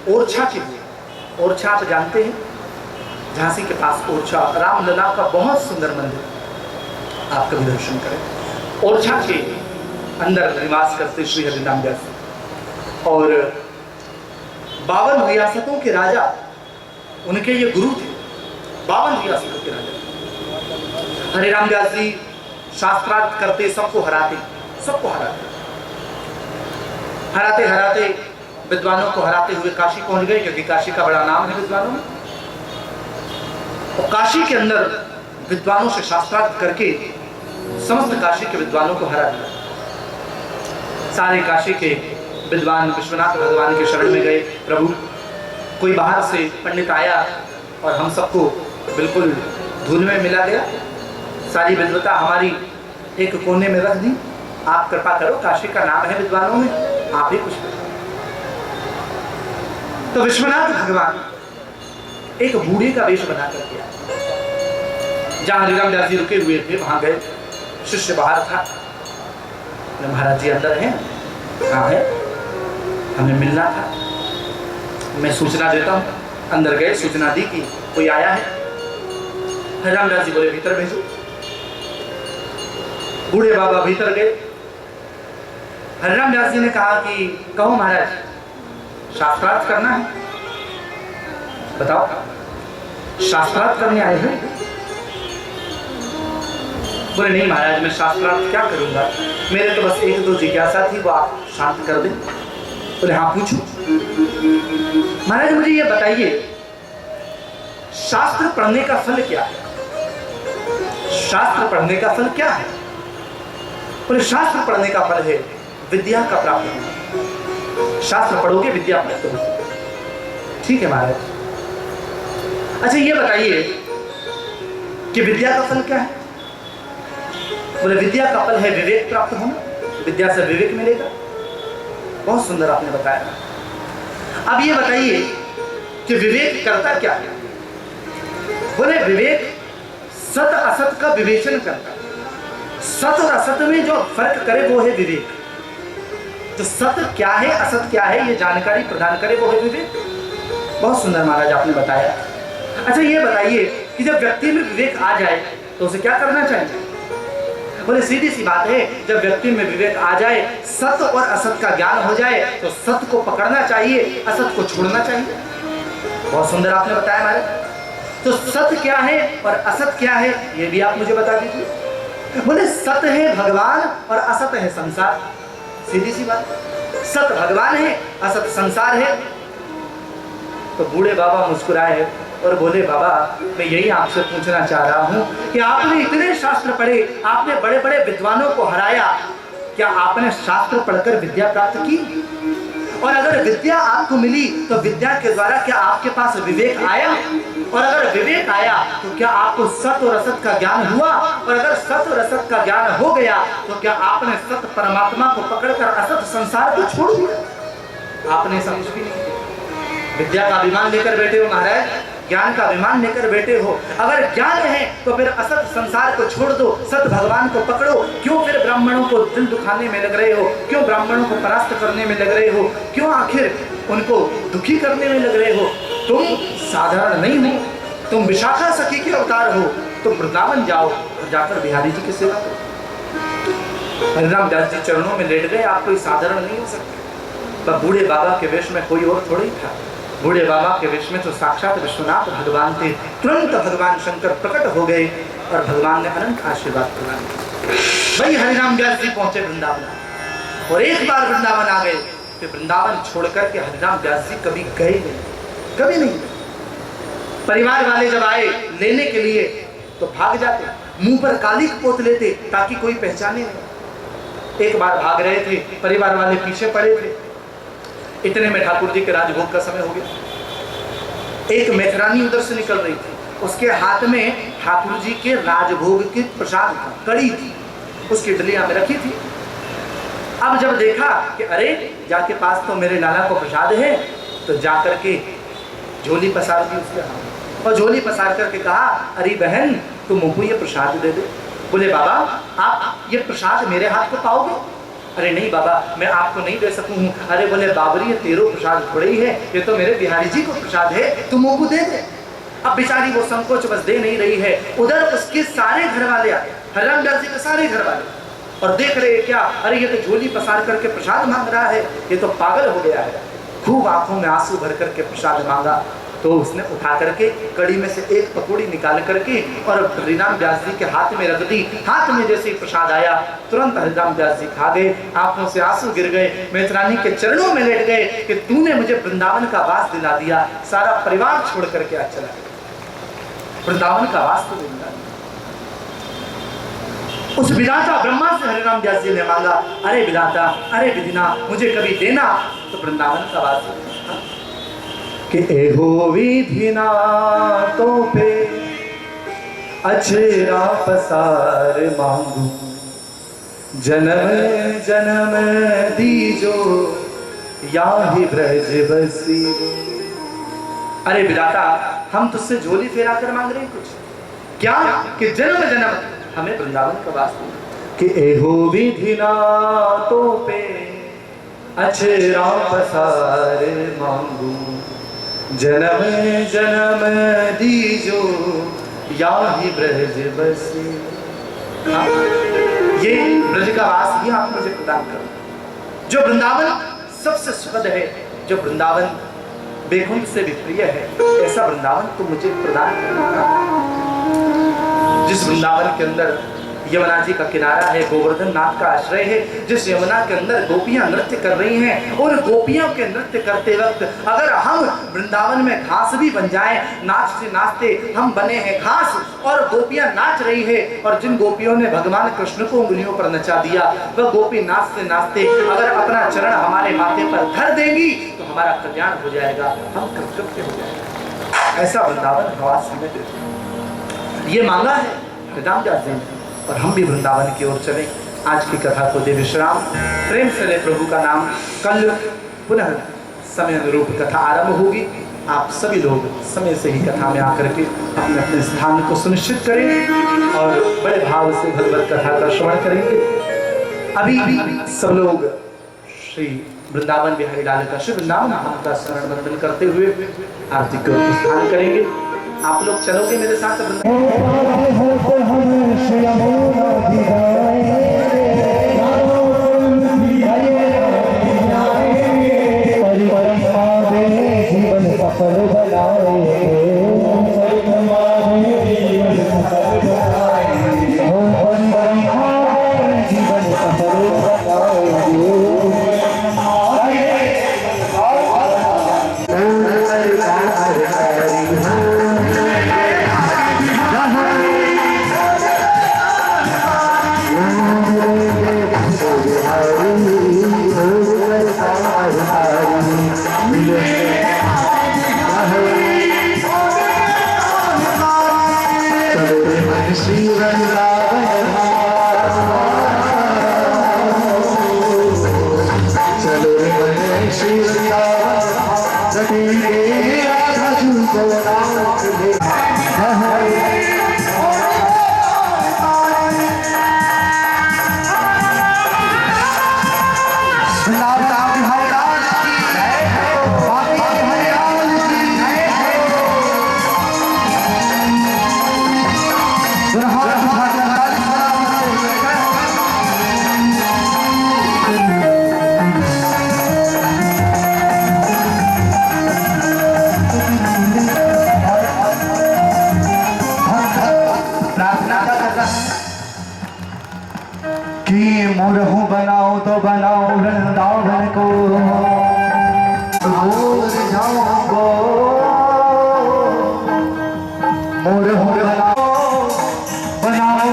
ओरछा के हुए। ओरछा आप जानते हैं, झांसी के पास ओरछा, रामलला का बहुत सुंदर मंदिर, आप कभी दर्शन करें। ओरछा के अंदर निवास करते श्री हरिराम व्यास जी और 52 रियासतों के राजा उनके ये गुरु थे। 52 रियासतों के राजा हरिराम व्यास जी शास्त्रार्थ करते, सबको हराते, सबको हराते, हराते हराते विद्वानों को हराते हुए काशी पहुंच गए, क्योंकि काशी का बड़ा नाम है विद्वानों में। और काशी के अंदर विद्वानों से शास्त्रार्थ करके समस्त काशी के विद्वानों को हरा दिया। सारे काशी के विद्वान विश्वनाथ भगवान के शरण में गए। प्रभु कोई बाहर से पंडित आया और हम सबको बिल्कुल धुन में मिला गया, सारी विद्वता हमारी एक कोने में रख दी, आप कृपा करो, काशी का नाम है विद्वानों में, आप ही कुछ करो। तो विश्वनाथ भगवान एक बूढ़े का वेश बना करके आए। जहां हरिराम व्यास जी रुके हुए थे वहां गए, शिष्य बाहर था। महाराज जी अंदर हैं? कहाँ है? हमें मिलना था, मैं सूचना देता हूँ। अंदर गए, सूचना दी कि कोई आया है। हरिराम व्यास जी बोले भीतर भेजो। बूढ़े बाबा भीतर गए। हरिराम व्यास जी ने कहा कि कहो महाराज, शास्त्रार्थ करना है? बताओ, शास्त्रार्थ करने आए हैं? बोले नहीं महाराज, मैं शास्त्रार्थ क्या करूंगा, मेरे तो बस 1-2 जिज्ञासा थी, वो आप शांत कर दें। बोले हाँ पूछो। महाराज मुझे ये बताइए, शास्त्र पढ़ने का फल क्या है? शास्त्र पढ़ने का फल क्या है? बोले शास्त्र पढ़ने का फल है विद्या का प्राप्त होना। शास्त्र पढ़ोगे विद्या प्राप्त होगी। ठीक है महाराज। अच्छा ये बताइए, कि विद्या का फल क्या है? बोले विद्या का फल है विवेक प्राप्त होना, विद्या से विवेक मिलेगा। बहुत सुंदर आपने बताया। अब ये बताइए कि विवेक करता क्या है? बोले विवेक सत असत का विवेचन करता है। सत और असत में जो फर्क करे वो है विवेक। तो सत क्या है, असत क्या है, ये जानकारी प्रदान करे वो है विवेक। बहुत सुंदर महाराज आपने बताया। अच्छा ये बताइए कि जब व्यक्ति में विवेक आ जाए तो उसे क्या करना चाहिए? बोले सीधी सी बात है, जब व्यक्ति में विवेक आ जाए, सत और असत का ज्ञान हो जाए तो सत को पकड़ना चाहिए, असत को छोड़ना चाहिए। बहुत सुंदर आपने बताया महाराज। तो सत्य क्या है और असत क्या है ये भी आप मुझे बता दीजिए। बोले सत्य है भगवान और असत है संसार। सीधी सी बात, सत्य भगवान है, असत संसार है। तो बूढ़े बाबा मुस्कुराए और बोले बाबा मैं यही आपसे पूछना चाह रहा हूँ कि आपने इतने शास्त्र पढ़े, आपने बड़े बड़े विद्वानों को हराया, क्या आपने शास्त्र पढ़कर विद्या प्राप्त की? और अगर विद्या आपको मिली तो विद्या के द्वारा क्या आपके पास विवेक आया? और अगर विवेक आया तो क्या आपको सत्य और असत का ज्ञान हुआ? और अगर सत्य और असत का ज्ञान हो गया तो क्या आपने सत्य परमात्मा को पकड़कर असत संसार को छोड़ दिया? आपने समझ भी नहीं किया। विद्या का अभिमान लेकर बैठे हो महाराज, ज्ञान का अभिमान लेकर बैठे हो। अगर ज्ञान है तो फिर असत संसार को छोड़ दो, सत भगवान को पकड़ो। क्यों फिर ब्राह्मणों को दिल दुखाने में लग रहे हो? क्यों ब्राह्मणों को परास्त करने में लग रहे हो? क्यों आखिर उनको दुखी करने में लग रहे हो? तुम साधारण नहीं हो, तुम विशाखा सखी के अवतार हो। तुम वृंदावन जाओ और जाकर बिहारी जी की सेवा करो। हरिराम दास जी चरणों में लेट गए, आप कोई साधारण नहीं हो सकते। बूढ़े बाबा के वेश में कोई और थोड़ा ही था। बूढ़े बाबा के वेश में तो साक्षात विश्वनाथ भगवान थे। तुरंत भगवान शंकर प्रकट हो गए और भगवान ने अनंत आशीर्वाद प्रदान किया। वही हरिराम व्यास जी पहुंचे वृंदावन और एक बार वृंदावन आ गए तो वृंदावन छोड़कर के हरिराम व्यास जी कभी गए नहीं, कभी नहीं। परिवार वाले जब आए लेने के लिए तो भाग जाते, मुंह पर कालिक पोत लेते ताकि कोई पहचाने नहीं। एक बार भाग रहे थे, परिवार वाले पीछे पड़े थे। इतने में ठाकुर जी के राजभोग का समय हो गया। एक मेथरानी उधर से निकल रही थी, उसके हाथ में ठाकुर जी के राजभोग की प्रसाद था, कड़ी थी, उसकी डलिया में रखी थी। अब जब देखा कि अरे जाके पास तो मेरे नाना को प्रसाद है, तो जाकर के झोली पसार दी उसके हाथ और झोली पसार करके कहा अरे बहन तुम मुझको ये प्रसाद दे दे। बोले बाबा आप ये प्रसाद मेरे हाथ को पाओगे? अरे नहीं बाबा मैं आपको नहीं दे सकूँ। अरे बोले बाबरी ये तेरो प्रसाद थोड़े ही है, ये तो मेरे बिहारी जी को प्रसाद है, तुम मुझको दे दे। अब बेचारी वो संकोच बस दे नहीं रही है। उधर उसके सारे घर वाले आए, हरिराम व्यास जी के सारे घर वाले, और देख रहे क्या अरे ये तो झोली पसार करके प्रसाद मांग रहा है, ये तो पागल हो गया है। खूब आंखों में आंसू भर करके प्रसाद मांगा तो उसने उठा करके कड़ी में से एक पकौड़ी निकाल करके और हरिराम व्यास जी के हाथ में रख दी। हाथ में जैसे ही प्रसाद आया तुरंत हरिराम व्यास जी खा गए, आंखों से आंसू गिर गए, मेथरानी के चरणों में लेट गए कि तूने मुझे वृंदावन का वास दिला दिया। सारा परिवार छोड़ करके आज चला गया, वृंदावन का वास तो दिला। उस विधाता ब्रह्मा से हरिराम व्यास जी ने मांगा अरे विधाता अरे विधिना मुझे कभी देना, तो वृंदावन का वास कि एहो विधिना तो पे अचरा पसार मांगू, जन्म जन्म दीजो याहि ब्रज बसी। अरे विधाता हम तुझसे झोली फेरा कर मांग रहे हैं कुछ क्या कि जन्म जन्म हमें वृंदावन का वास कि एहो विधिना तो पे अचरा पसार मांगू, जन्म जन्म दीजो याहि ब्रज बसी। हाँ, ये ब्रज का वास ही आप मुझे प्रदान करो। जो वृंदावन सबसे सुखद है, जो वृंदावन बैकुंठ से भी प्रिय है, ऐसा वृंदावन तुम मुझे प्रदान करना। जिस वृंदावन के अंदर यमुना जी का किनारा है, गोवर्धन नाथ का आश्रय है, जिस यमुना के अंदर गोपियां नृत्य कर रही हैं, और गोपियों के नृत्य करते वक्त अगर हम वृंदावन में घास भी बन जाएं, नाचते नाचते हम बने हैं घास और गोपियां नाच रही है, और जिन गोपियों ने भगवान कृष्ण को उंगलियों पर नचा दिया, वह गोपी नाचते नाचते अगर अपना चरण हमारे माथे पर धर देंगी तो हमारा कल्याण हो जाएगा, हम कृतकृत्य हो जाएगा। ऐसा वृंदावन हवास हमें देते। ये मांगा है रामदास जी ने, और हम भी वृंदावन की ओर चले। आज की कथा को दे विश्राम, प्रेम से ले प्रभु का नाम। कल पुनः समय अनुरूप कथा आरंभ होगी। आप सभी लोग समय से ही कथा में आकर के अपने अपने स्थान को सुनिश्चित करें और बड़े भाव से भगवत कथा का श्रवण करेंगे। अभी सब लोग श्री वृंदावन बिहारी लाल का शुभ नाम का स्मरण वंदन करते हुए आरती को प्रस्थान करेंगे। आप लोग चलोगे मेरे साथ मोरहू बनाओ तो बनाओ वृंदावन को, भूल जाओ मोरहू बनाओ वृंदावन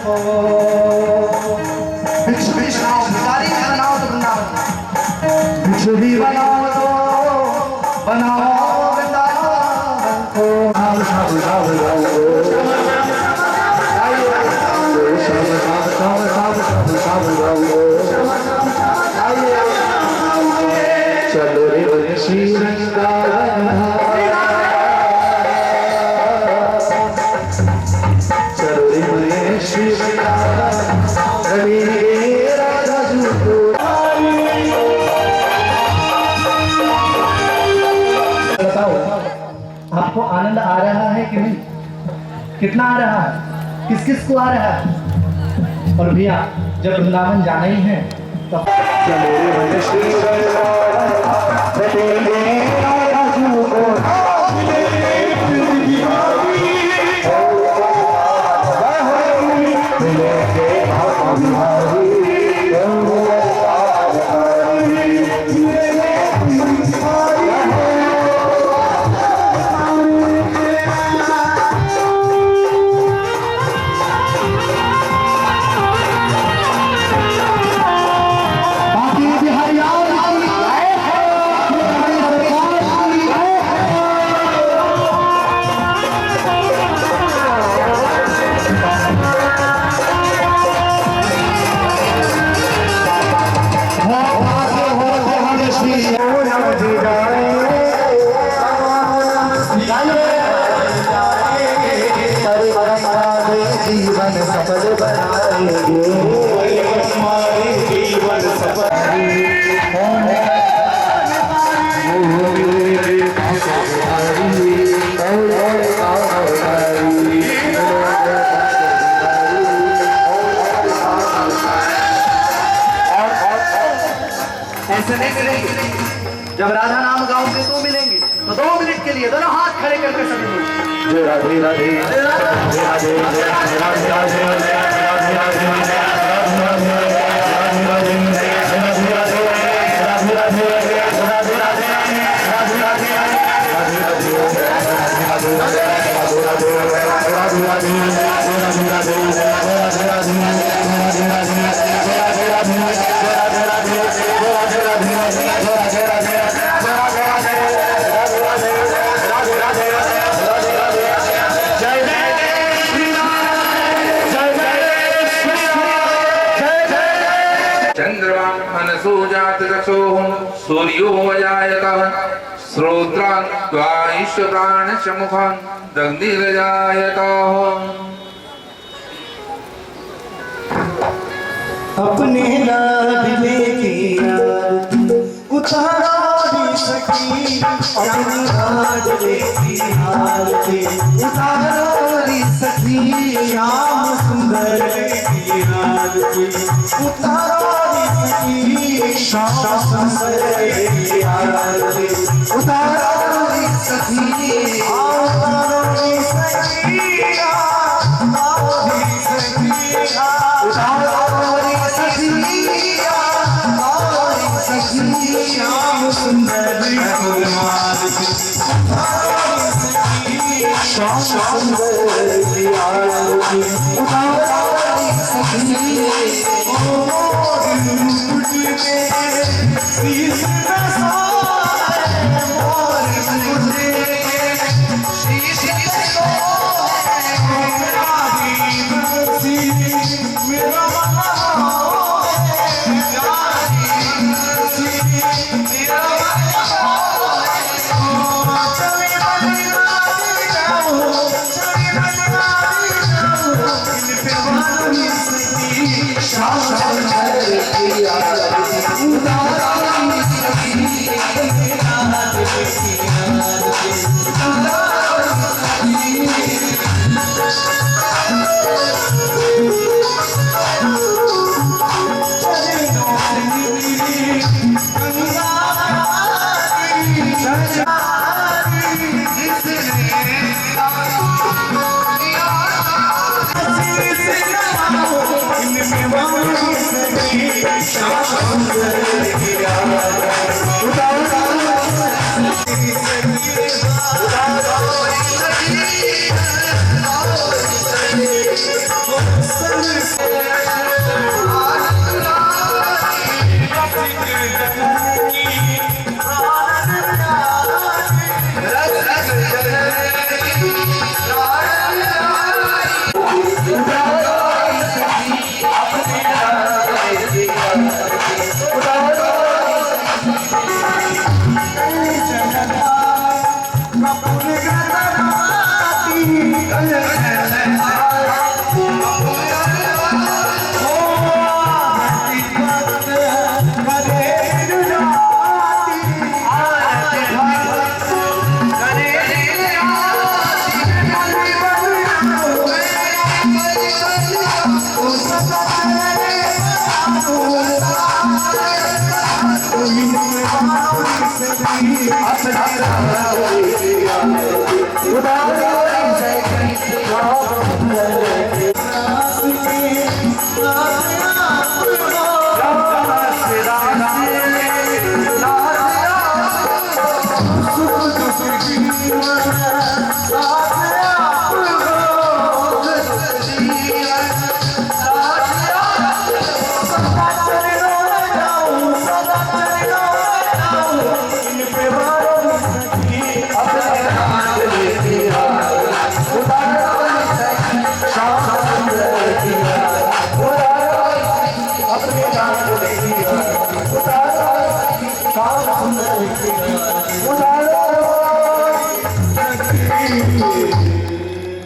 को। भिक्षुरी बनाओ तो वृंदावन, भिक्षुरी बनाओ तो बनाओ वृंदावन को। चलो रे श्री वृंदावन, चलो रे श्री वृंदावन, राधा जी को। बताओ आपको आनंद आ रहा है कि नहीं? कितना आ रहा है? किस किस को आ रहा है? और भैया जब वृंदावन जाना ही है तो जीवन सफल बनाएंगे, जीवन सफल। ऐसे नहीं मिलेंगे। जब राधा नाम गाओगे तो मिलेंगे। तो 2 मिनट के लिए दोनों हाथ खड़े करके सभी लोग राधे राधे राधे राधे राधे राधे सुजात चक्षुः सूर्यो अजायतः श्रोत्रान् त्वाईश प्राणशमुखान् दग्धिरजायतः। अपने लाडले की आरती उतारा भी सकी, अपने लाडले की आरती उतारा भी सकी, श्याम सुंदर की आरती उतारा भी सकी, श्याम सुंदर की आरती उतारा भी सकी, उतारा भी सकी, श्याम सुंदर श्याम सुंदर की आरती उतारी सखी, ओ दिल मुझे शीश नसाए, मोर मुझे शीश नसाए, मेरा दीन सी मेरा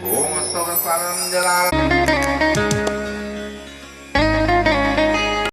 ओम अस्तु परम जलाल